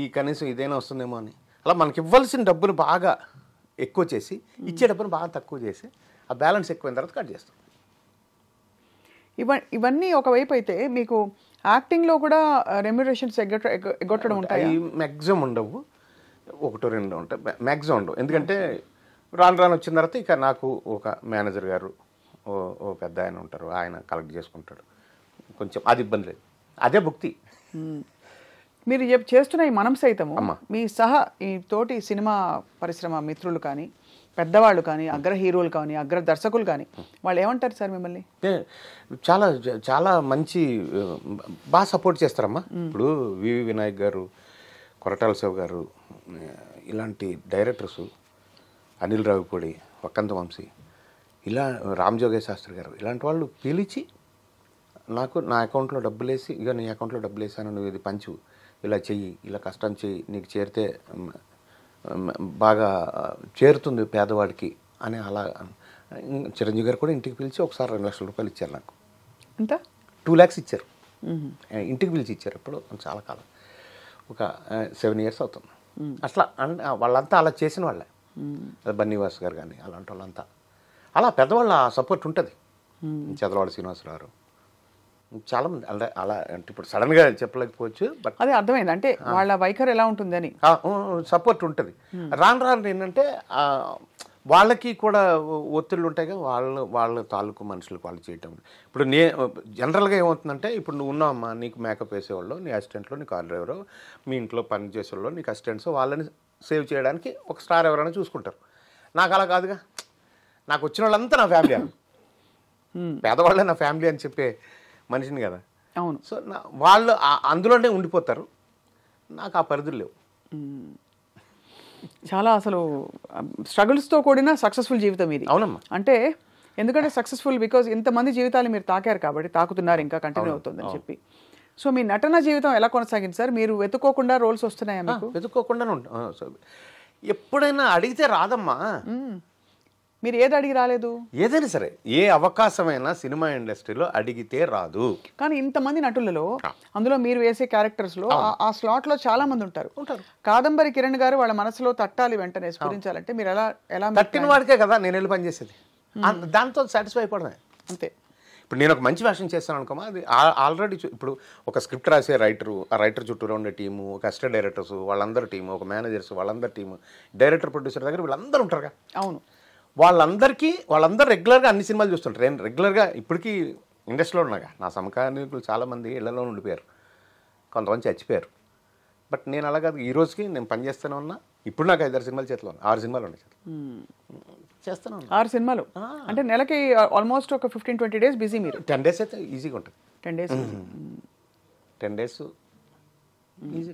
ఈ కనీసం ఇదైనా వస్తుందేమో అని అలా మనకి ఇవ్వాల్సిన డబ్బులు బాగా ఎక్కువ చేసి ఇచ్చే డబ్బులు బాగా తక్కువ చేసి ఆ బ్యాలెన్స్ ఎక్కువైన తర్వాత కట్ చేస్తాం. ఇవన్నీ ఒకవైపు అయితే మీకు యాక్టింగ్లో కూడా రెమ్యునరేషన్స్ ఎగ్గొట్టడం ఉంటాయి. మ్యాక్సిమం ఉండవు, ఒకటో రెండు ఉంటాయి, మ్యాక్సిమం ఉండవు. ఎందుకంటే రాను వచ్చిన తర్వాత ఇక నాకు ఒక మేనేజర్ గారు ఓ పెద్ద ఆయన ఉంటారు, ఆయన కలెక్ట్ చేసుకుంటాడు, కొంచెం అది ఇబ్బంది లేదు, అదే భక్తి. మీరు చేస్తున్న ఈ మనం సైతము మీ ఈ తోటి సినిమా పరిశ్రమ మిత్రులు కానీ పెద్దవాళ్ళు కానీ అగ్ర హీరోలు కానీ అగ్ర దర్శకులు కానీ వాళ్ళు ఏమంటారు సార్ మిమ్మల్ని? చాలా చాలా మంచి బాగా సపోర్ట్ చేస్తారమ్మా. ఇప్పుడు వివి వినాయక్ గారు, కొరటాల శివ గారు, ఇలాంటి డైరెక్టర్స్, అనిల్ రావిపూడి, వక్కంత వంశీ, ఇలా రామజోగయ్య శాస్త్రి గారు, ఇలాంటి వాళ్ళు పిలిచి నాకు నా అకౌంట్లో డబ్బులు వేసి, ఇక నీ అకౌంట్లో డబ్బులు వేసాను, నువ్వు ఇది పంచు, ఇలా చెయ్యి, ఇలా కష్టం చెయ్యి, నీకు చేరితే బాగా చేరుతుంది పేదవాడికి అని అలా. చిరంజీవి గారు కూడా ఇంటికి పిలిచి ఒకసారి 2 లక్షల రూపాయలు ఇచ్చారు నాకు. ఎంత? 2 lakhs ఇచ్చారు, ఇంటికి పిలిచి ఇచ్చారు. ఎప్పుడు చాలా కాలం, ఒక 7 years అవుతుంది. అట్లా వాళ్ళంతా అలా చేసిన వాళ్ళే, బన్నీవాస్ గారు కానీ అలాంటి వాళ్ళంతా అలా పెద్దవాళ్ళ సపోర్ట్ ఉంటుంది. చదలవాడ శ్రీనివాసరావు చాలా మంది అలా అంటే ఇప్పుడు సడన్గా చెప్పలేకపోవచ్చు, బట్ అదే అర్థమైంది. అంటే వాళ్ళ వైఖరి ఎలా ఉంటుందని సపోర్ట్ ఉంటుంది. రాను ఏంటంటే వాళ్ళకి కూడా ఒత్తిళ్ళు ఉంటాయి కదా, వాళ్ళ తాలూకు మనుషులకు వాళ్ళు చేయటం. ఇప్పుడు జనరల్గా ఏమవుతుందంటే, ఇప్పుడు నువ్వు ఉన్నావమ్మా, నీకు మేకప్ వేసేవాళ్ళు, నీ అసిస్టెంట్లో, నీ కార్ డ్రైవరు, మీ ఇంట్లో పని చేసేవాళ్ళు, నీకు అసిస్టెంట్స్, వాళ్ళని సేవ్ చేయడానికి ఒక స్టార్ ఎవరైనా చూసుకుంటారు. నాకు అలా కాదుగా, నాకు వచ్చిన వాళ్ళంతా నా ఫ్యామిలీ అని, పేదవాళ్ళే నా ఫ్యామిలీ అని చెప్పే మనిషిని కదా. అవును. సో వాళ్ళు అందులోనే ఉండిపోతారు, నాకు ఆ పరిధులు లేవు. చాలా అసలు స్ట్రగుల్స్తో కూడిన సక్సెస్ఫుల్ జీవితం ఇది. అవునమ్మా. అంటే ఎందుకంటే సక్సెస్ఫుల్ బికాజ్ ఇంతమంది జీవితాలు మీరు తాకారు కాబట్టి, తాకుతున్నారు, ఇంకా కంటిన్యూ అవుతుందని చెప్పి. సో మీ నటన జీవితం ఎలా కొనసాగింది సార్? మీరు వెతుక్కోకుండా రోల్స్ వస్తున్నాయా మీకు? వెతుక్కోకుండానే ఉంటాం. ఎప్పుడైనా అడిగితే రాదమ్మా. మీరు ఏది అడిగి రాలేదు? ఏదైనా సరే, ఏ అవకాశమైనా సినిమా ఇండస్ట్రీలో అడిగితే రాదు. కానీ ఇంతమంది నటులలో అందులో మీరు వేసే క్యారెక్టర్స్లో ఆ స్లాట్లో చాలా మంది ఉంటారు. కాదంబరి కిరణ్ గారు వాళ్ళ మనసులో తట్టాలి వెంటనే స్ఫురించాలంటే మీరు ఎలా తట్టిన వాడికే కదా నేను వెళ్ళి పనిచేసేది, దాంతో సాటిస్ఫై అయిపోవడమే అంతే. ఇప్పుడు నేను ఒక మంచి వేషం చేస్తాను అనుకోమా, అది ఆల్రెడీ ఇప్పుడు ఒక స్క్రిప్ట్ రాసే రైటరు, ఆ రైటర్ చుట్టూరా ఉండే టీము, ఒక అసిస్టెంట్ డైరెక్టర్స్ వాళ్ళందరి టీము, ఒక మేనేజర్స్ వాళ్ళందరి టీము, డైరెక్టర్ ప్రొడ్యూసర్ దగ్గర వీళ్ళందరూ ఉంటారుగా. అవును. వాళ్ళందరూ రెగ్యులర్గా అన్ని సినిమాలు చూస్తుంటారు. నేను రెగ్యులర్గా ఇప్పటికీ ఇండస్ట్రీలో ఉన్నాగా, నా సమకాలీకులు చాలామంది ఇళ్లలో ఉండిపోయారు, కొంతమంది చచ్చిపోయారు. బట్ నేను అలా కాదు, ఈ రోజుకి నేను పని చేస్తూనే ఉన్నా. ఇప్పుడు నాకు 5-6 సినిమాలు చేతిలో ఉన్నాయి, 6 సినిమాలు ఉన్నాయి చేస్తాను. 6 సినిమాలు అంటే నెలకి ఆల్మోస్ట్ ఒక 15-20 days బిజీ. మీరు 10 days అయితే ఈజీగా ఉంటుంది. 10 days ఈజీ.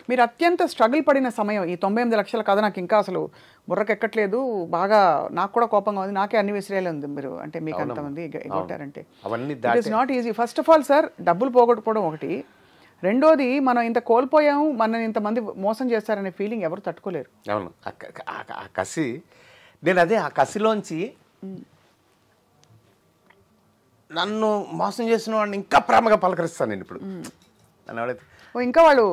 మీరు అత్యంత స్ట్రగుల్ పడిన సమయం, ఈ 98 లక్షల కథ నాకు ఇంకా అసలు బుర్రకెక్కట్లేదు, బాగా నాకు కూడా కోపంగా ఉంది, నాకే అన్ని విసిరేయాలి ఉంది మీరు అంటే మీకు అంతమంది ఎగొట్టారంటే it is not easy. First of all sir, డబ్బులు పోగొట్టుకోవడం ఒకటి, రెండోది మనం ఇంత కోల్పోయాము, మనని ఇంతమంది మోసం చేస్తారనే ఫీలింగ్ ఎవరు తట్టుకోలేరు. అవును, ఆ కసి, నేను అదే ఆ కసిలోంచి నన్ను మోసం చేసిన వాడిని ఇంకా ప్రేమగా పలకరిస్తాను నేను ఇప్పుడు. నన్ను ఎవడైతే ఇంకా వాళ్ళు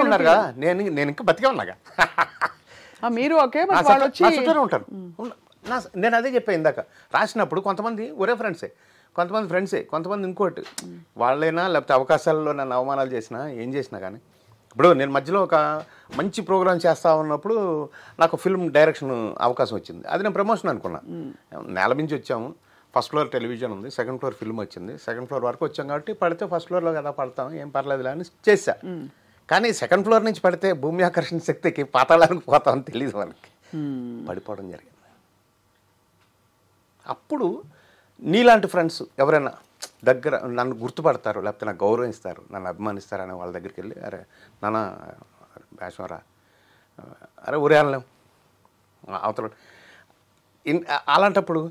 ఉన్నారు కదా, నేను ఇంకా బతికే ఉన్నాగా, మీరు ఓకే వాళ్ళు వచ్చి ఉంటారు. నేను అదే చెప్పాను ఇందాక, రాసినప్పుడు కొంతమంది ఒరే ఫ్రెండ్సే, కొంతమంది ఇంకోటి వాళ్ళైనా, లేకపోతే అవకాశాలలో నన్ను అవమానాలు చేసినా ఏం చేసినా కానీ. ఇప్పుడు నేను మధ్యలో ఒక మంచి ప్రోగ్రామ్ చేస్తా ఉన్నప్పుడు నాకు ఫిల్మ్ డైరెక్షన్ అవకాశం వచ్చింది, అది నేను ప్రమోషన్ అనుకున్నా. నేలమించి వచ్చాము, ఫస్ట్ ఫ్లోర్ టెలివిజన్ ఉంది, సెకండ్ ఫ్లోర్ ఫిల్మ్ వచ్చింది, సెకండ్ ఫ్లోర్ వరకు వచ్చాం కాబట్టి పడితే ఫస్ట్ ఫ్లోర్లో కదా పడతాం, ఏం పర్లేదులే అని చేశా. కానీ సెకండ్ ఫ్లోర్ నుంచి పడితే భూమి ఆకర్షణ శక్తికి పాతాళానికి పోతామని తెలియదు మనకి, పడిపోవడం జరిగింది. అప్పుడు నీలాంటి ఫ్రెండ్స్ ఎవరైనా దగ్గర నన్ను గుర్తుపడతారు, లేకపోతే నాకు గౌరవిస్తారు, నన్ను అభిమానిస్తారు అనే వాళ్ళ దగ్గరికి వెళ్ళి, అరే నాన్న వేషంరా, అరే ఊరే అనలేం అవతల. అలాంటప్పుడు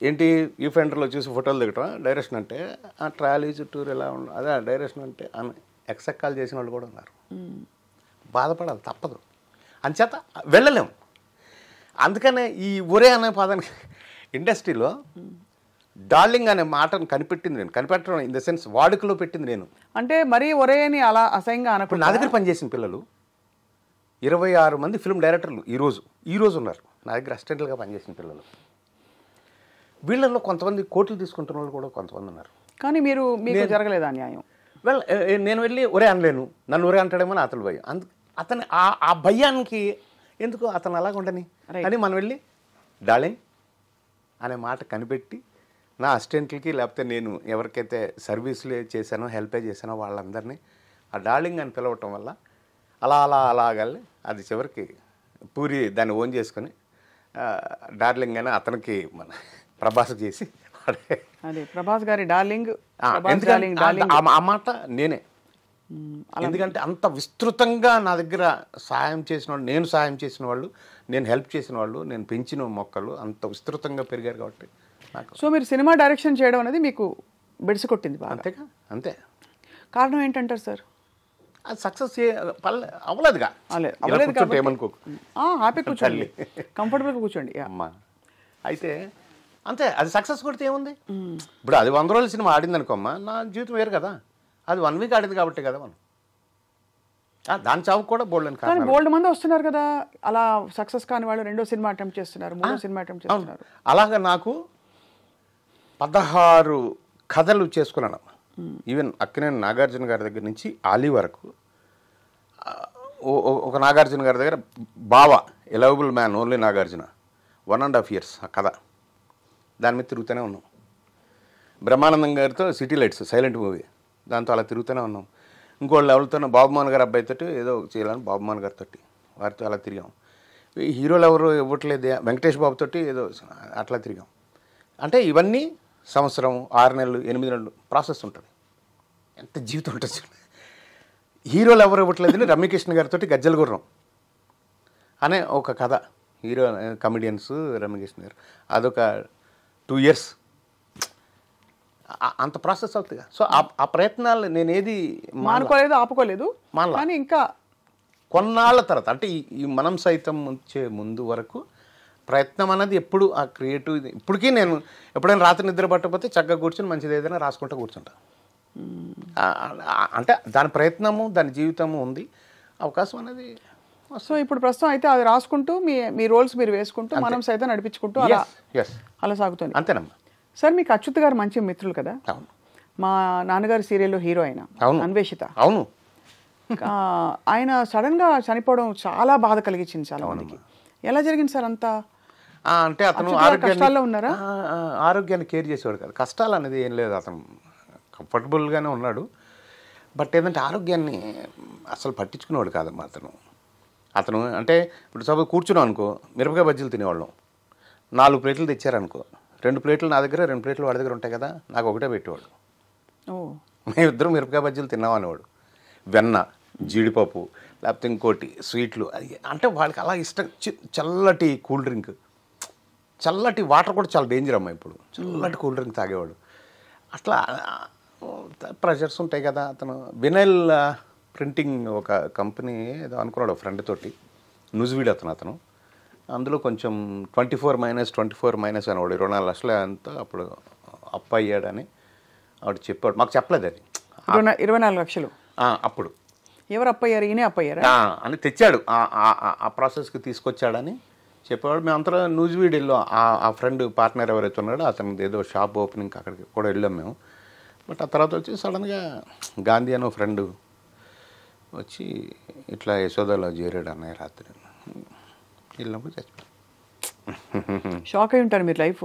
ఏంటి ఈ ఫెండర్లో చూసి ఫోటోలు దిగటం డైరెక్షన్ అంటే ఆ ట్రాలీ చుట్టూరు ఎలా ఉండదు అదే డైరెక్షన్ అంటే ఎక్సెక్కాలు చేసిన వాళ్ళు కూడా ఉన్నారు. బాధపడాలి తప్పదు, అంచేత వెళ్ళలేము. అందుకనే ఈ ఒరే అనే పదానికి ఇండస్ట్రీలో డార్లింగ్ అనే మాటను కనిపెట్టింది నేను, కనిపెట్టడం ఇన్ ద సెన్స్ వాడుకలో పెట్టింది నేను. అంటే మరీ ఒరే అని అలా అసహ్యంగా ఇప్పుడు నా దగ్గర పనిచేసిన పిల్లలు 26 మంది ఫిల్మ్ డైరెక్టర్లు ఈరోజు ఉన్నారు నా దగ్గర అసిస్టెంట్లుగా పనిచేసిన పిల్లలు. వీళ్ళల్లో కొంతమంది కోట్లు తీసుకుంటున్న వాళ్ళు కూడా కొంతమంది ఉన్నారు. కానీ మీకు జరగలేదు అన్యాయం? నేను వెళ్ళి ఒరే అనలేను, నన్ను ఒరే అంటాడేమో అతను భయం. అతని ఆ భయానికి ఎందుకు అతను అలాగ ఉండని అని మనం వెళ్ళి డార్లింగ్ అనే మాట కనిపెట్టి నా అసిస్టెంట్లకి లేకపోతే నేను ఎవరికైతే సర్వీసులు చేశానో హెల్పే చేశానో వాళ్ళందరినీ ఆ డార్లింగ్ అని పిలవటం వల్ల అలాగల్లి అది చివరికి పూరి దాన్ని ఓన్ చేసుకొని డార్లింగ్ అని అతనికి మన ప్రభాస్ చేసి అదే ప్రభాస్ గారి డార్లింగ్. ఆ మాట నేనే, ఎందుకంటే అంత విస్తృతంగా నా దగ్గర సహాయం చేసిన వాళ్ళు, నేను సహాయం చేసిన వాళ్ళు, నేను హెల్ప్ చేసిన వాళ్ళు, నేను పెంచిన మొక్కలు అంత విస్తృతంగా పెరిగారు కాబట్టి నాకు. సో మీరు సినిమా డైరెక్షన్ చేయడం అనేది మీకు బెడిసి కొట్టింది బాగా? అంతేగా, అంతే. కారణం ఏంటంటారు సార్? అది సక్సెస్ అవ్వలేదుగా. ఏమనుకోకు, హ్యాపీ కూర్చోండి, కంఫర్టబుల్గా కూర్చోండి అమ్మా. అయితే అంతే, అది సక్సెస్ కొడితే ఏముంది. ఇప్పుడు అది 100 రోజుల సినిమా ఆడింది అనుకోమ్మా, నా జీవితం వేరు కదా. అది 1 వీక్ ఆడింది కాబట్టి కదా మనం. దాని చావుకు కూడా బోల్డ్ మంది వస్తున్నారు కదా అలా సక్సెస్ కాని వాళ్ళు. 2వ సినిమా అటెంప్ట్ చేస్తున్నారు, 3వ సినిమా అటెంప్ట్ చేస్తున్నారు. అలాగా నాకు 16 కథలు చేసుకున్నాను. ఈవెన్ అక్కినేని నాగార్జున గారి దగ్గర నుంచి ఆలీ వరకు. ఒక నాగార్జున గారి దగ్గర బావా ఎలవబుల్ మ్యాన్ ఓన్లీ నాగార్జున 1.5 years ఆ కథ, దాని మీద తిరుగుతూనే ఉన్నాం. బ్రహ్మానందం గారితో సిటీ లైట్స్ సైలెంట్ మూవీ, దాంతో అలా తిరుగుతూనే ఉన్నాం. ఇంకోళ్ళు ఎవరితోనో బాబుమోహన్ గారి అబ్బాయితో ఏదో చేయాలని బాబుమోహన్ గారితో వారితో అలా తిరిగాం. హీరోలు ఎవరు ఇవ్వట్లేదు, వెంకటేష్ బాబుతో ఏదో అట్లా తిరిగాం. అంటే ఇవన్నీ సంవత్సరం 6 నెలలు 8 నెలలు ప్రాసెస్ ఉంటుంది. ఎంత జీవితం ఉంటుంది. హీరోలు ఎవరు ఇవ్వట్లేదని రమ్యకృష్ణ గారితో గజ్జల గుర్రం అనే ఒక కథ, హీరో కమెడియన్స్ రమ్యకృష్ణ గారు, అదొక 2 years అంత ప్రాసెస్ అవుతుంది. సో ఆ ప్రయత్నాలు నేను ఏది మానుకోలేదు, ఆపుకోలేదు. కానీ ఇంకా కొన్నాళ్ళ తర్వాత అంటే ఈ మనం సైతం వచ్చే ముందు వరకు ప్రయత్నం అనేది ఎప్పుడు ఆ క్రియేటివ్. ఇప్పటికీ నేను ఎప్పుడైనా రాత్రి నిద్ర పట్టకపోతే చక్కగా కూర్చొని మంచిది ఏదైనా రాసుకుంటూ కూర్చుంటా. అంటే దాని ప్రయత్నము దాని జీవితము ఉంది, అవకాశం అనేది. సో ఇప్పుడు ప్రస్తుతం అయితే అది రాసుకుంటూ మీ రోల్స్ మీరు వేసుకుంటూ మనం సైతం నడిపించుకుంటూ అలా సాగుతుంది. అంతేనమ్మా. సార్ మీకు అచ్యుత్ గారు మంచి మిత్రులు కదా? అవును. మా నాన్నగారి సీరియల్లో హీరో అయిన అన్వేషిత. అవును. ఆయన సడన్ గా చనిపోవడం చాలా బాధ కలిగించింది చాలా మందికి. ఎలా జరిగింది సార్ అంతా? అంటే అతను కష్టాల్లో ఉన్నారా? ఆరోగ్యాన్ని కేర్ చేసేవాడు కదా, కష్టాలు అనేది ఏం లేదు, అతను కంఫర్టబుల్గానే ఉన్నాడు. బట్ ఏంటంటే ఆరోగ్యాన్ని అసలు పట్టించుకునేవాడు కాదమ్మా అతను. అంటే ఇప్పుడు సపోజ్ కూర్చున్నాం అనుకో, మిరపకాయ బజ్జీలు తినేవాళ్ళం. 4 ప్లేట్లు తెచ్చారనుకో, 2 ప్లేట్లు నా దగ్గర, 2 ప్లేట్లు వాడి దగ్గర ఉంటాయి కదా, నాకు ఒకటే పెట్టేవాడు. మేమిద్దరం మిరపకాయ బజ్జీలు తిన్నాం అనేవాడు. వెన్న, జీడిపప్పు, లేకపోతే ఇంకోటి స్వీట్లు, అంటే వాళ్ళకి అలా ఇష్టం. చల్లటి కూల్ డ్రింక్, చల్లటి వాటర్ కూడా చాలా డేంజర్ అమ్మా ఇప్పుడు. చల్లటి కూల్ డ్రింక్ తాగేవాడు. అట్లా ప్రెషర్స్ ఉంటాయి కదా. అతను వినైల్ ప్రింటింగ్ ఒక కంపెనీ ఏదో అనుకున్నాడు ఫ్రెండ్ తోటి, న్యూజివీడ్ అతను. అందులో కొంచెం 24 - అనేవాడు. 24 లక్షలు అంతా అప్పుడు అప్పు అయ్యాడని ఆవిడ చెప్పాడు. మాకు చెప్పలేదు అది. 24 లక్షలు అప్పుడు. ఎవరు అప్పయ్యారు? ఈయనే అప్పయ్యారా అని తెచ్చాడు, ఆ ప్రాసెస్కి తీసుకొచ్చాడని చెప్పేవాడు. మేము అంతా న్యూజివీడ్ వెళ్ళాం. ఆ ఫ్రెండ్ పార్ట్నర్ ఎవరైతే ఉన్నాడో అతనిది ఏదో షాప్ ఓపెనింగ్ అక్కడికి కూడా వెళ్ళాం మేము. బట్ ఆ తర్వాత వచ్చి సడన్గా గాంధీ అనే ఫ్రెండ్ వచ్చి ఇట్లా యశోదలో చేరాడు అన్నయ్య రాత్రి. వెళ్ళినప్పుడు చచ్చిపోయాడు. షాక్ అయి ఉంటారు మీరు. లైఫ్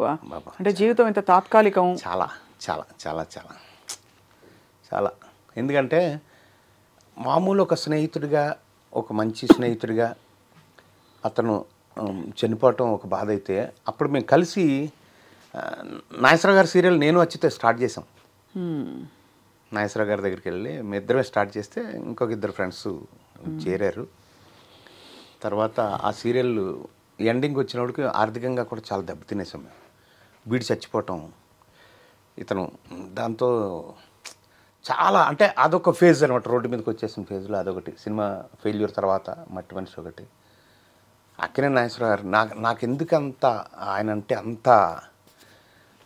అంటే జీవితం ఎంత తాత్కాలికం. చాలా చాలా చాలా చాలా చాలా. ఎందుకంటే మామూలు ఒక స్నేహితుడిగా, ఒక మంచి స్నేహితుడిగా అతను చనిపోవటం ఒక బాధ అయితే, అప్పుడు మేము కలిసి నాగేశ్వరరావు గారి సీరియల్ నేను వచ్చితే స్టార్ట్ చేసాం. నాగేశ్వరరావు గారి దగ్గరికి వెళ్ళి మీ ఇద్దరమే స్టార్ట్ చేస్తే ఇంకొక 2 ఫ్రెండ్స్ చేరారు. తర్వాత ఆ సీరియల్ ఎండింగ్ వచ్చినప్పటికి ఆర్థికంగా కూడా చాలా దెబ్బతినేసాం మేము. వీడు చచ్చిపోవటం, ఇతను దాంతో చాలా అంటే అదొక ఫేజ్ అనమాట. రోడ్డు మీదకి వచ్చేసిన ఫేజ్లో అదొకటి. సినిమా ఫెయిల్యూర్ తర్వాత మట్టి మనిషి ఒకటి. అక్కినేని నాగేశ్వరరావు గారు నాకెందుకంత ఆయన అంటే అంత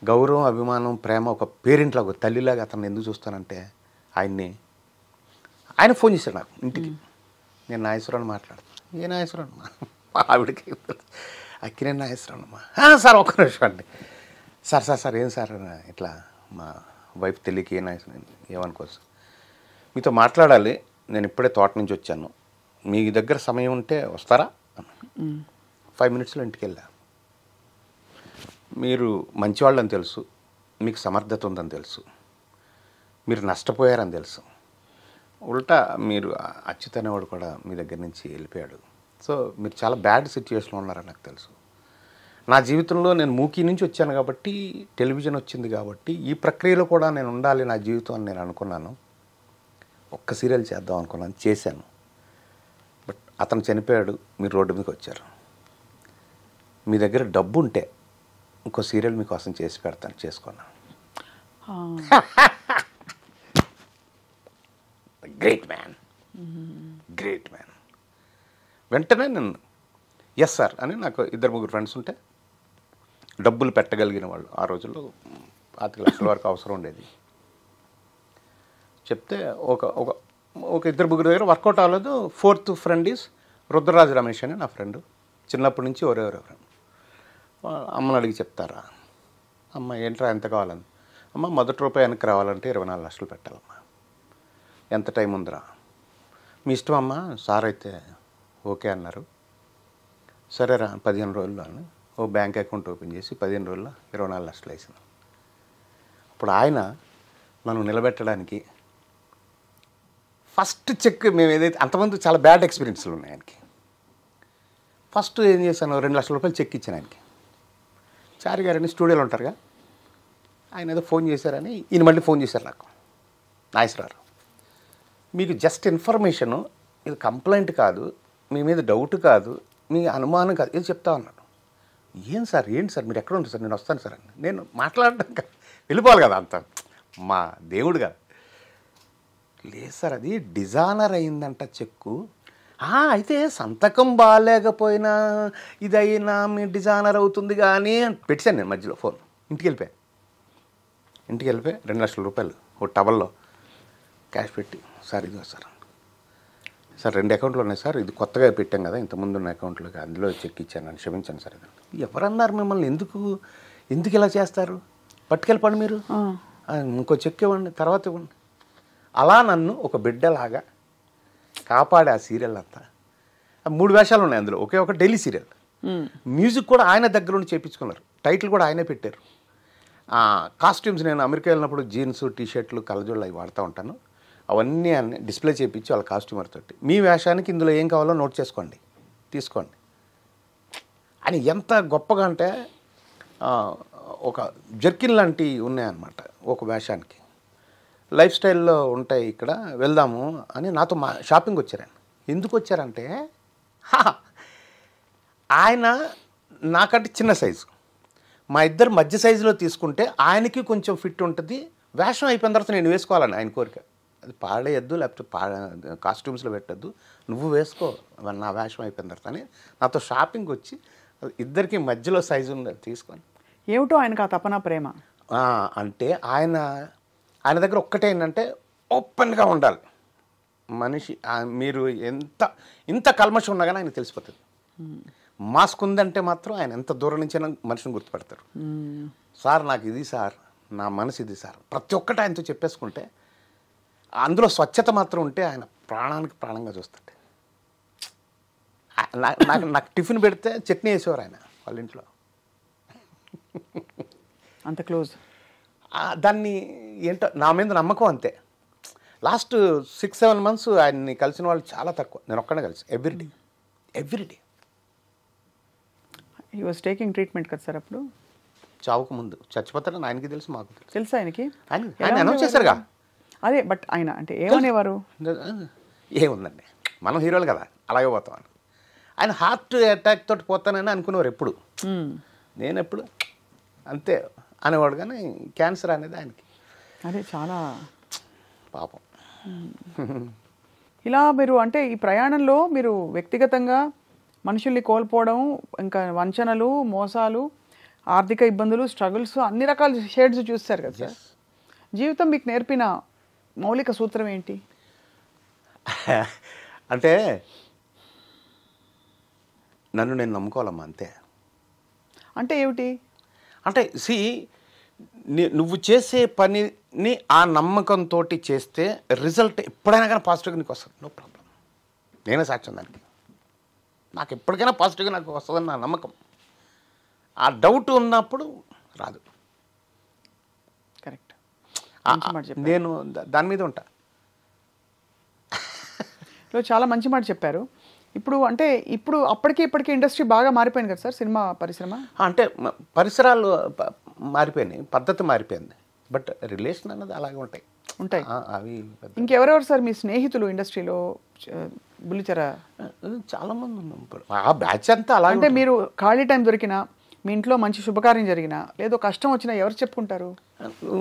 గౌరవం, అభిమానం, ప్రేమ, ఒక పేరెంట్లాగా, ఒక తల్లిలాగా అతను ఎందుకు చూస్తానంటే ఆయన ఫోన్ చేశాడు నాకు ఇంటికి. నేను నాగేశ్వరరావు మాట్లాడుతాను. ఏ నాగేశ్వరరావు మా ఆవిడకి అక్కినేని నాగేశ్వరరావు సార్ ఒక్క నిమిషం అండి. సార్ ఏం సార్ ఇట్లా మా వైఫ్ తెలియక ఏ నాగేశ్వరం ఏమనుకోవచ్చు, మీతో మాట్లాడాలి, నేను ఇప్పుడే తోట నుంచి వచ్చాను, మీ దగ్గర సమయం ఉంటే వస్తారా? 5 minutesలో ఇంటికి వెళ్ళా. మీరు మంచివాళ్ళని తెలుసు, మీకు సమర్థత ఉందని తెలుసు, మీరు నష్టపోయారని తెలుసు, ఉల్టా మీరు అచ్యుత్ అనేవాడు కూడా మీ దగ్గర నుంచి వెళ్ళిపోయాడు. సో మీరు చాలా బ్యాడ్ సిచ్యువేషన్లో ఉన్నారని నాకు తెలుసు. నా జీవితంలో నేను మూకీ నుంచి వచ్చాను కాబట్టి, టెలివిజన్ వచ్చింది కాబట్టి, ఈ ప్రక్రియలో కూడా నేను ఉండాలి నా జీవితం అని నేను అనుకున్నాను. ఒక్క సీరియల్ చేద్దాం అనుకున్నాను, చేశాను. బట్ అతను చనిపోయాడు, మీరు రోడ్డు మీదకి వచ్చారు. మీ దగ్గర డబ్బు ఉంటే ఇంకో సీరియల్ మీకోసం చేసి పెడతాను, చేసుకున్నాను. Great man. వెంటనే నేను ఎస్ సార్ అని, నాకు 2-3 ఫ్రెండ్స్ ఉంటే డబ్బులు పెట్టగలిగిన వాళ్ళు, ఆ రోజుల్లో 5 లక్షల వరకు అవసరం ఉండేది. చెప్తే ఒక 2-3 దగ్గర వర్కౌట్ అవ్వలేదు. 4th friend is Rudraraju Ramesh అని నా ఫ్రెండ్, చిన్నప్పటి నుంచి ఒరే ఫ్రెండ్. అమ్మని అడిగి చెప్తారా? అమ్మ ఏంట్రా ఎంత కావాలని? అమ్మ మొదటి రూపాయి వెనక్కి రావాలంటే 24 లక్షలు పెట్టాలమ్మా. ఎంత టైం ఉందిరా? మీ ఇష్టం అమ్మ, సార్ అయితే ఓకే అన్నారు. సరేరా 15 రోజుల్లో అని ఓ బ్యాంక్ అకౌంట్ ఓపెన్ చేసి 15 రోజుల్లో 24 లక్షలు వేసిన. అప్పుడు ఆయన నన్ను నిలబెట్టడానికి ఫస్ట్ చెక్, మేము ఏదైతే అంతమంది చాలా బ్యాడ్ ఎక్స్పీరియన్స్లు ఉన్నాయి ఆయనకి. ఫస్ట్ ఏం చేశాను, 2 లక్షల రూపాయలు చెక్ ఇచ్చాను ఆయనకి. చారి గారని స్టూడియోలో ఉంటారుగా, ఆయన ఏదో ఫోన్ చేశారని ఈయన మళ్ళీ ఫోన్ చేశారు నాకు, నాగేశ్వరరావు మీకు జస్ట్ ఇన్ఫర్మేషను, ఇది కంప్లైంట్ కాదు, మీ మీద డౌట్ కాదు, మీ అనుమానం కాదు, ఇది చెప్తా ఉన్నాను. ఏంటి సార్ మీరు ఎక్కడ ఉంటారు సార్? నేను వస్తాను సార్ అని. నేను మాట్లాడడం వెళ్ళిపోవాలి కదా, అంత మా దేవుడు కదా. లేదు సార్ అది డిజానర్ అయిందంట చెక్కు. అయితే సంతకం బాగాలేకపోయినా ఇదైనా మీ డిజానర్ అవుతుంది కానీ పెట్టాను నేను మధ్యలో ఫోన్. ఇంటికి వెళ్ళిపోయి 2 లక్షల రూపాయలు ఓ టవల్లో క్యాష్ పెట్టి, సార్ ఇదిగో సార్ 2 అకౌంట్లు ఉన్నాయి సార్, ఇది కొత్తగా పెట్టాం కదా, ఇంతకుముందు ఉన్న అకౌంట్లోకి అందులో చెక్ ఇచ్చాను అని, క్షమించండి సార్. ఎవరన్నారు మిమ్మల్ని ఎందుకు ఇలా చేస్తారు? పట్టుకెళ్ళిపోండి మీరు, ఇంకో చెక్ ఇవ్వండి, తర్వాత ఇవ్వండి. అలా నన్ను ఒక బిడ్డలాగా కాపాడే ఆ సీరియల్ అంతా. 3 వేషాలు ఉన్నాయి అందులో, ఒక డైలీ సీరియల్. మ్యూజిక్ కూడా ఆయన దగ్గర ఉండి చేయించుకున్నారు, టైటిల్ కూడా ఆయనే పెట్టారు. కాస్ట్యూమ్స్ నేను అమెరికా వెళ్ళినప్పుడు జీన్స్, టీషర్ట్లు, కలజోళ్ళు అవి వాడుతూ ఉంటాను. అవన్నీ అన్నీ డిస్ప్లే చేయించి వాళ్ళ కాస్ట్యూమర్ తోటి, మీ వేషానికి ఇందులో ఏం కావాలో నోట్ చేసుకోండి, తీసుకోండి అని. ఎంత గొప్పగా అంటే ఒక జర్కిన్ లాంటివి ఉన్నాయన్నమాట ఒక వేషానికి. లైఫ్ స్టైల్లో ఉంటాయి, ఇక్కడ వెళ్దాము అని నాతో షాపింగ్ వచ్చారు. ఆయన ఎందుకు వచ్చారంటే, ఆయన నాకంటే చిన్న సైజు, మా ఇద్దరు మధ్య సైజులో తీసుకుంటే ఆయనకి కొంచెం ఫిట్ ఉంటుంది, వేషం అయిపోయిన తర్వాత నేను వేసుకోవాలని ఆయన కోరిక. అది పాడేయద్దు, లేకపోతే కాస్ట్యూమ్స్లో పెట్టద్దు, నువ్వు వేసుకో నా వేషం అయిపోయిన తర్వాత అని నాతో షాపింగ్ వచ్చి ఇద్దరికి మధ్యలో సైజు ఉంది తీసుకొని. ఏమిటో ఆయనకు ఆ తపన ప్రేమ అంటే ఆయన దగ్గర ఒక్కటే ఏంటంటే ఓపెన్గా ఉండాలి మనిషి. మీరు ఇంత కల్మషం ఉన్నా కానీ ఆయన తెలిసిపోతుంది. మాస్క్ ఉందంటే మాత్రం ఆయన ఎంత దూరం నుంచైనా మనిషిని గుర్తుపెడతారు. సార్ నాకు ఇది సార్, నా మనసు ఇది సార్, ప్రతి ఒక్కటి ఆయనతో చెప్పేసుకుంటే, అందులో స్వచ్ఛత మాత్రం ఉంటే ఆయన ప్రాణానికి ప్రాణంగా చూస్తాడు. నాకు టిఫిన్ పెడితే చట్నీ వేసేవారు ఆయన వాళ్ళ ఇంట్లో, అంత క్లోజ్. దాన్ని ఏంటో నా మీద నమ్మకం అంతే. లాస్ట్ 6-7 months ఆయన్ని కలిసిన వాళ్ళు చాలా తక్కువ, నేను ఒక్కడే కలిసి everyday. He was taking treatment కదా సార్ అప్పుడు? చావుకు ముందు. చచ్చిపోతాడని ఆయనకి తెలుసు, మాకు తెలుసు. ఆయనకి ఆయన అనౌన్స్ చేశారుగా. అదే, బట్ ఆయన అంటే ఏమనేవారు? ఏముందండి, మనం హీరోలు కదా, అలాగే పోతామని. ఆయన హార్ట్ అటాక్ తోటి పోతానని అనుకునేవారు ఎప్పుడు. నేను ఎప్పుడు అంతే అనేవాడు. కానీ క్యాన్సర్ అనేది ఆయనకి అదే చాలా పాపం. ఇలా మీరు అంటే ఈ ప్రయాణంలో మీరు వ్యక్తిగతంగా మనుషుల్ని కోల్పోవడం, ఇంకా వంచనలు, మోసాలు, ఆర్థిక ఇబ్బందులు, స్ట్రగుల్స్, అన్ని రకాల షేడ్స్ చూస్తారు కదా సార్. జీవితం మీకు నేర్పిన మౌలిక సూత్రం ఏంటి? అంటే నన్ను నేను నమ్ముకోవాలమ్మా, అంతే. అంటే ఏమిటి? అంటే నువ్వు చేసే పనిని ఆ నమ్మకంతో చేస్తే రిజల్ట్ ఎప్పుడైనా కానీ పాజిటివ్గా నీకు వస్తుంది. No problem. నేనే సాక్ష్యం దానికి. నాకు ఎప్పటికైనా పాజిటివ్గా నాకు వస్తుందని నా నమ్మకం. ఆ డౌట్ ఉన్నప్పుడు రాదు. కరెక్ట్. నేను దాని మీద ఉంటా. చాలా మంచి మాట చెప్పారు. ఇప్పుడు అంటే అప్పటికి ఇప్పటికీ ఇండస్ట్రీ బాగా మారిపోయింది కదా సార్, సినిమా పరిశ్రమ. అంటే పరిసరాలు మారిపోయినాయి, పద్ధతి మారిపోయింది, బట్ రిలేషన్ అనేది అలాగే ఉంటాయి. అవి ఇంకెవరెవరు సార్ మీ స్నేహితులు ఇండస్ట్రీలో? బుల్లితెర చాలా మంది ఉన్నారు. ఆ బ్యాచ్ అంతా అలా. అంటే మీరు ఖాళీ టైం దొరికినా, మీ ఇంట్లో మంచి శుభకార్యం జరిగినా, లేదో కష్టం వచ్చినా ఎవరు చెప్పుకుంటారు?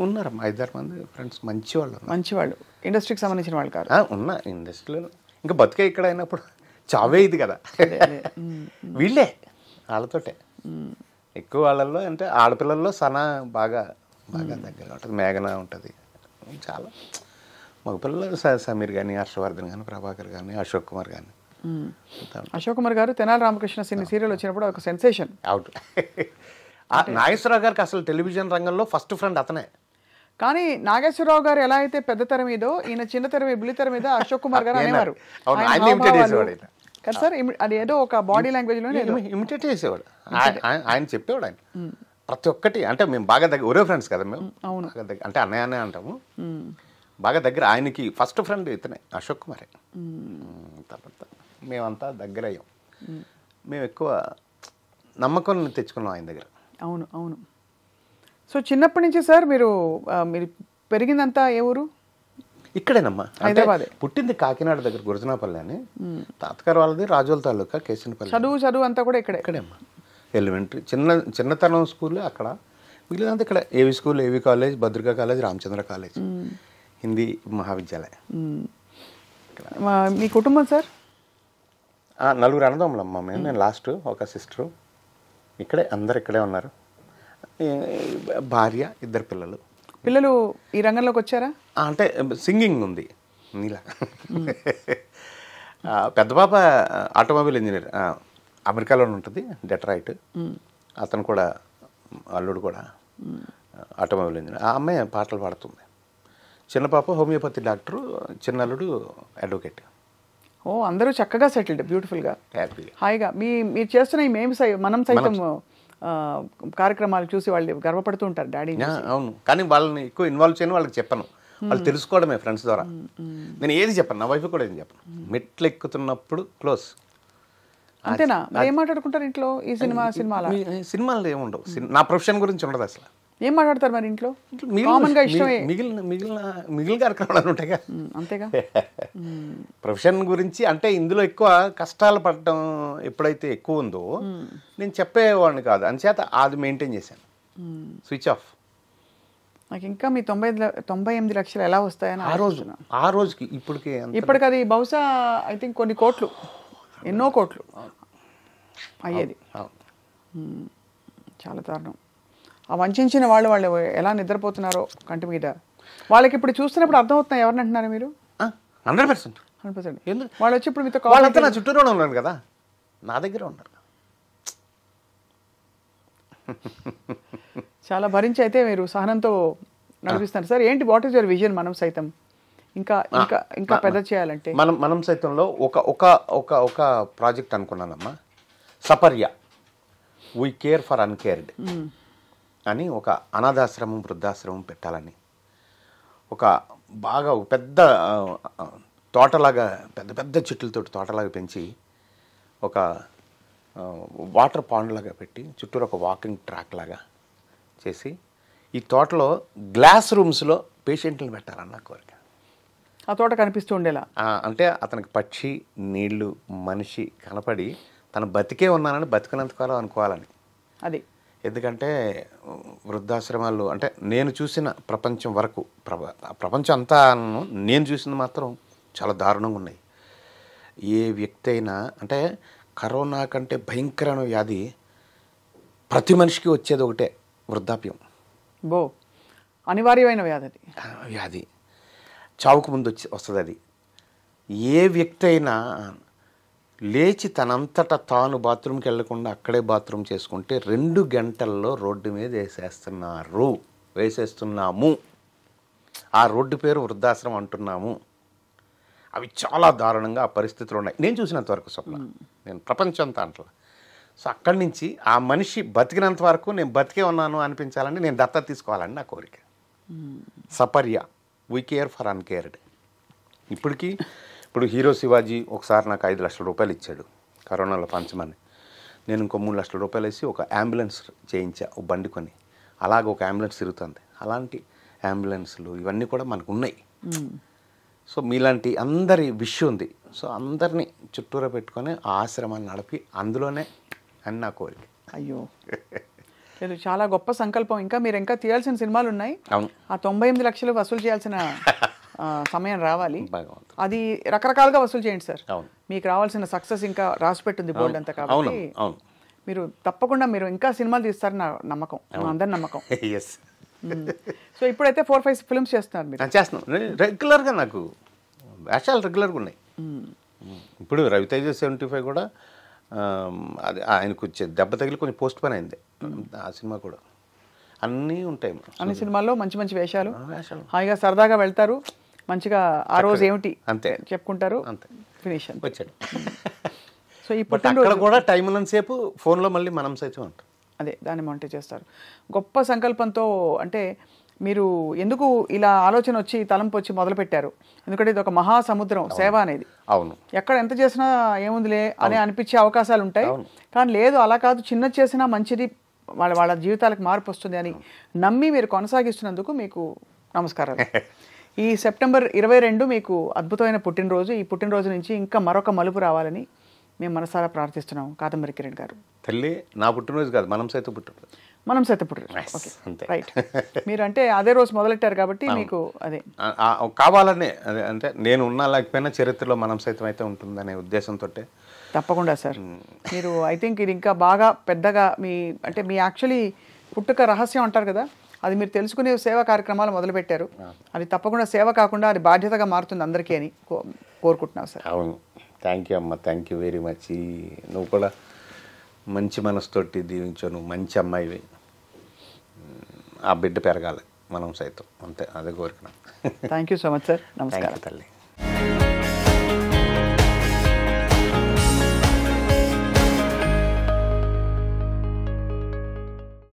ఉన్నారమ్మా 5-6 మంది ఫ్రెండ్స్, మంచివాళ్ళు, ఇండస్ట్రీకి సంబంధించిన వాళ్ళు కాదు. ఉన్న ఇండస్ట్రీలో ఇంకా బతికే ఇక్కడ అయినప్పుడు చావే ఇది కదా. వీళ్ళే వాళ్ళతోటే ఎక్కువ. వాళ్ళల్లో అంటే ఆడపిల్లల్లో సనా బాగా దగ్గరగా ఉంటుంది, మేఘన ఉంటుంది. చాలా మగపిల్లలు సమీర్ కానీ, హర్షవర్ధన్ కానీ, ప్రభాకర్ కానీ, అశోక్ కుమార్ కానీ. అశోక్ కుమార్ గారు తెనాలి రామకృష్ణ సీరియల్ వచ్చినప్పుడు ఒక సెన్సేషన్. అవుట్. నాగేశ్వరరావు గారికి అసలు టెలివిజన్ రంగంలో ఫస్ట్ ఫ్రెండ్ అతనే. కానీ నాగేశ్వరరావు గారు ఎలా అయితే పెద్ద తెర మీదో, ఈయన చిన్న తెర మీద, బుల్లి తెర మీద అశోక్ కుమార్ గారు అనేవారు కదా సార్. అది ఏదో ఒక బాడీ లాంగ్వేజ్ లో ఇమిటేట్ చేసేవాడు. ఆయన చెప్పేవాడు. ఆయన ప్రతి ఒక్కటి అంటే మేము బాగా దగ్గర, ఒరే ఫ్రెండ్స్ కదా మేము. అవును. అంటే అన్నయ్య అంటాము, బాగా దగ్గర. ఆయనకి ఫస్ట్ ఫ్రెండ్ ఇతనే, అశోక్ కుమారే. తర్వాత మేమంతా దగ్గర అయ్యాం. మేము ఎక్కువ నమ్మకం తెచ్చుకున్నాం ఆయన దగ్గర. అవును. సో చిన్నప్పటి నుంచి సార్ మీరు పెరిగిందంతా ఏ ఊరు? ఇక్కడేనమ్మా, హైదరాబాద్. పుట్టింది కాకినాడ దగ్గర గురజనాపల్లి అని. తాతగారు వాళ్ళది రాజోల తాలూకా కేసినపల్లి. చదువు అంతా కూడా ఇక్కడేమ్మా. ఎలిమెంటరీ చిన్నతనం స్కూల్ అక్కడ, మిగిలినంత ఇక్కడ. AV school, AV college, Bhadrika college, Ramachandra college, Hindi Mahavidyalaya. మీ కుటుంబం సార్? 4 అన్నదమ్ములమ్మ మేము. నేను లాస్ట్, ఒక సిస్టరు. ఇక్కడే అందరు ఇక్కడే ఉన్నారు. భార్య, 2 పిల్లలు. పిల్లలు ఈ రంగంలోకి వచ్చారా? అంటే సింగింగ్ ఉంది నీలా. పెద్ద పాప ఆటోమొబైల్ ఇంజనీర్, అమెరికాలోనే ఉంటుంది, డెట్రాయిట్. అతను కూడా, అల్లుడు కూడా ఆటోమొబైల్ ఇంజనీర్. ఆ అమ్మాయి పాటలు పాడుతుంది. చిన్న పాప హోమియోపతి డాక్టరు, చిన్నల్లుడు అడ్వకేట్. అందరూ చక్కగా సెటిల్డ్, బ్యూటిఫుల్గా, హ్యాపీగా, హాయిగా. మీరు చేస్తున్న ఈ మనం సైతం కార్యక్రమాలు చూసి వాళ్ళు గర్వపడుతూ ఉంటారు డాడీ. అవును. కానీ వాళ్ళని ఎక్కువ ఇన్వాల్వ్ చేయని వాళ్ళకి చెప్పను. వాళ్ళు తెలుసుకోవడమే ఫ్రెండ్స్ ద్వారా. నేను ఏది చెప్పను, నా వైఫ్ కూడా ఏది చెప్పను. మెట్లు ఎక్కుతున్నప్పుడు క్లోజ్. అంతేనా? ఏం మాట్లాడుకుంటారు ఇంట్లో? ఈ సినిమాలు ఏముండవు. నా ప్రొఫెషన్ గురించి ఉండదు అసలు. ఏం మాట్లాడతారు మరి ఇంట్లో? కామన్గా ఇష్టమే. మిగిలిన కార్యక్రమాలు ఉంటాయిగా, అంతేగా. ప్రొఫెషన్ గురించి అంటే ఇందులో ఎక్కువ కష్టాలు పడటం ఎప్పుడైతే ఎక్కువ ఉందో నేను చెప్పేవాడిని కాదు. అంచేత అది మెయింటైన్ చేశాను, స్విచ్ ఆఫ్. నాకు ఇంకా మీ 98 లక్షలు ఎలా వస్తాయని ఆ రోజుకి ఇప్పటికి అది బహుశా ఐ థింక్ కొన్ని కోట్లు, ఎన్నో కోట్లు అయ్యేది. చాలా దారుణం. ఆ వంచిన వాళ్ళు ఎలా నిద్రపోతున్నారో కంటి మీద. వాళ్ళకి ఇప్పుడు చూస్తున్నప్పుడు అర్థమవుతున్నాయి. ఎవరిని అంటున్నారు మీరు? 100%. వాళ్ళు వచ్చి ఇప్పుడు మీతో నా చుట్టూనే ఉన్నారు కదా, నా దగ్గర ఉన్నారు. చాలా భరించి అయితే మీరు సహనంతో నడిపిస్తున్నారు సార్. ఏంటి, వాట్ ఈస్ యువర్ విజన్ మనం సైతం? ఇంకా పెద్ద చేయాలంటే మనం సైతంలో ఒక ప్రాజెక్ట్ అనుకున్నానమ్మా. Saparya, we care for uncared అని ఒక అనాథాశ్రమం, వృద్ధాశ్రమం పెట్టాలని. ఒక పెద్ద తోటలాగా, పెద్ద చెట్లతో తోటలాగా పెంచి, ఒక వాటర్ పాండ్ లాగా పెట్టి, చుట్టూరు ఒక వాకింగ్ ట్రాక్ లాగా చేసి, ఈ తోటలో గ్లాస్ రూమ్స్లో పేషెంట్లను పెట్టాలన్న కోరిక. ఆ తోట కనిపిస్తూ ఉండేలా. అంటే అతనికి పక్షి, నీళ్లు, మనిషి కనపడి తను బతికే ఉన్నానని, బతికినంతకాలం అనుకోవాలని. అది ఎందుకంటే వృద్ధాశ్రమాలు అంటే నేను చూసిన ప్రపంచం వరకు ప్రపంచం అంతా నేను చూసింది మాత్రం చాలా దారుణంగా ఉన్నాయి. ఏ వ్యక్తి అయినా అంటే కరోనా కంటే భయంకరమైన వ్యాధి ప్రతి మనిషికి వచ్చేది ఒకటే, వృద్ధాప్యం. అనివార్యమైన వ్యాధి చావుకు ముందు వస్తుంది అది. ఏ వ్యక్తి అయినా లేచి తనంతటా తాను బాత్రూమ్కి వెళ్లకుండా అక్కడే బాత్రూమ్ చేసుకుంటే 2 గంటల్లో రోడ్డు మీద వేసేస్తున్నాము. ఆ రోడ్డు పేరు వృద్ధాశ్రమం అంటున్నాము. అవి చాలా దారుణంగా ఆ పరిస్థితులు ఉన్నాయి నేను చూసినంతవరకు. స్వప్న, నేను ప్రపంచం అంతా అంటలా. సో అక్కడి నుంచి ఆ మనిషి బతికినంత వరకు నేను బతికే ఉన్నాను అనిపించాలని నేను దత్తత తీసుకోవాలని నా కోరిక. సపర్య, వీ కేర్ ఫర్ అన్కేర్డ్. ఇప్పుడు హీరో శివాజీ ఒకసారి నాకు 5 లక్షల రూపాయలు ఇచ్చాడు కరోనాలో పంచమని. నేను ఇంకో 3 లక్షల రూపాయలు వేసి ఒక అంబులెన్స్ చేయించా, ఒక బండి కొని. అలాగే ఒక అంబులెన్స్ తిరుగుతుంది. అలాంటి అంబులెన్స్లు ఇవన్నీ కూడా మనకు ఉన్నాయి. సో మీలాంటి అందరి విషయం ఉంది. సో అందరినీ చుట్టూరా పెట్టుకొని ఆ ఆశ్రమాన్ని నడిపి అందులోనే అని నా కోరిక. అయ్యో లేదు, చాలా గొప్ప సంకల్పం. మీరు ఇంకా తీయాల్సిన సినిమాలు ఉన్నాయి. ఆ 98 లక్షలు వసూలు చేయాల్సిన సమయం రావాలి. అది రకరకాలుగా వసూలు చేయండి సార్. మీకు రావాల్సిన సక్సెస్ ఇంకా రాసి పెట్టింది బోల్డ్ అంతా. కాబట్టి మీరు తప్పకుండా ఇంకా సినిమాలు తీస్తారని నా నమ్మకం, అందరి నమ్మకం. సో ఇప్పుడైతే 4-5 ఫిల్మ్స్ చేస్తున్నారు మీరు? చేస్తున్నాం రెగ్యులర్గా. నాకు వేషాలు రెగ్యులర్గా ఉన్నాయి. ఇప్పుడు రవితేజ 75 కూడా అది ఆయనకు వచ్చే దెబ్బ తగిలి కొంచెం పోస్ట్ పోన్ అయింది. ఆ సినిమా కూడా అన్నీ ఉంటాయి. అన్ని సినిమాల్లో మంచి మంచి వేషాలు, హాయిగా సరదాగా వెళ్తారు. మంచిగా ఆ రోజు ఏమిటి అంతే చెప్పుకుంటారు, అంతే ఫినిష్ వచ్చాడు. సో ఇప్పుడు అక్కడ కూడా టైం ఉన్నంతసేపు ఫోన్లో మళ్ళీ మనం సైతం ఉంటాం. అదే దాన్ని మానిటర్ చేస్తారు. గొప్ప సంకల్పంతో. అంటే మీరు ఎందుకు ఇలా ఆలోచన వచ్చి తలంపు వచ్చి మొదలుపెట్టారు? ఎందుకంటే ఇది ఒక మహాసముద్రం సేవ అనేది. అవును, ఎక్కడ ఎంత చేసినా ఏముందిలే అని అనిపించే అవకాశాలు ఉంటాయి. కానీ లేదు, అలా కాదు, చిన్న చేసినా మంచిది, వాళ్ళ జీవితాలకు మార్పు వస్తుంది అని నమ్మి మీరు కొనసాగిస్తున్నందుకు మీకు నమస్కారాలు. ఈ సెప్టెంబర్ 22 మీకు అద్భుతమైన పుట్టినరోజు. ఈ పుట్టినరోజు నుంచి ఇంకా మరొక మలుపు రావాలని మేము మనసారా ప్రార్థిస్తున్నాం. కాదంబరి కిరణ్ గారు, తల్లి నా పుట్టినరోజు కాదు, మనం సైతం పుట్టినరోజు. Okay right. మీరు అంటే అదే రోజు మొదలెట్టారు కాబట్టి మీకు అదే కావాలనే, అదే అంటే నేను ఉన్నా లేకపోయినా చరిత్రలో మనం సైతం అయితే ఉంటుందనే ఉద్దేశంతో. తప్పకుండా సార్. మీరు ఐ థింక్ ఇది ఇంకా బాగా పెద్దగా మీ యాక్చువల్లీ పుట్టుక రహస్యం అంటారు కదా, అది మీరు తెలుసుకునే సేవా కార్యక్రమాలు మొదలుపెట్టారు. అది తప్పకుండా సేవ కాకుండా అది బాధ్యతగా మారుతుంది అందరికీ అని కోరుకుంటున్నాను సార్. అవును, థ్యాంక్ యూ అమ్మ, థ్యాంక్ యూ వెరీ మచ్. నువ్వు కూడా మంచి మనసుతోటి దీవించావు, నువ్వు మంచి అమ్మాయివి. ఆ బిడ్డ పెరగాలి మనం సైతం, అంతే, అదే కోరిక. Thank you so much sir. నమస్కారం తల్లి.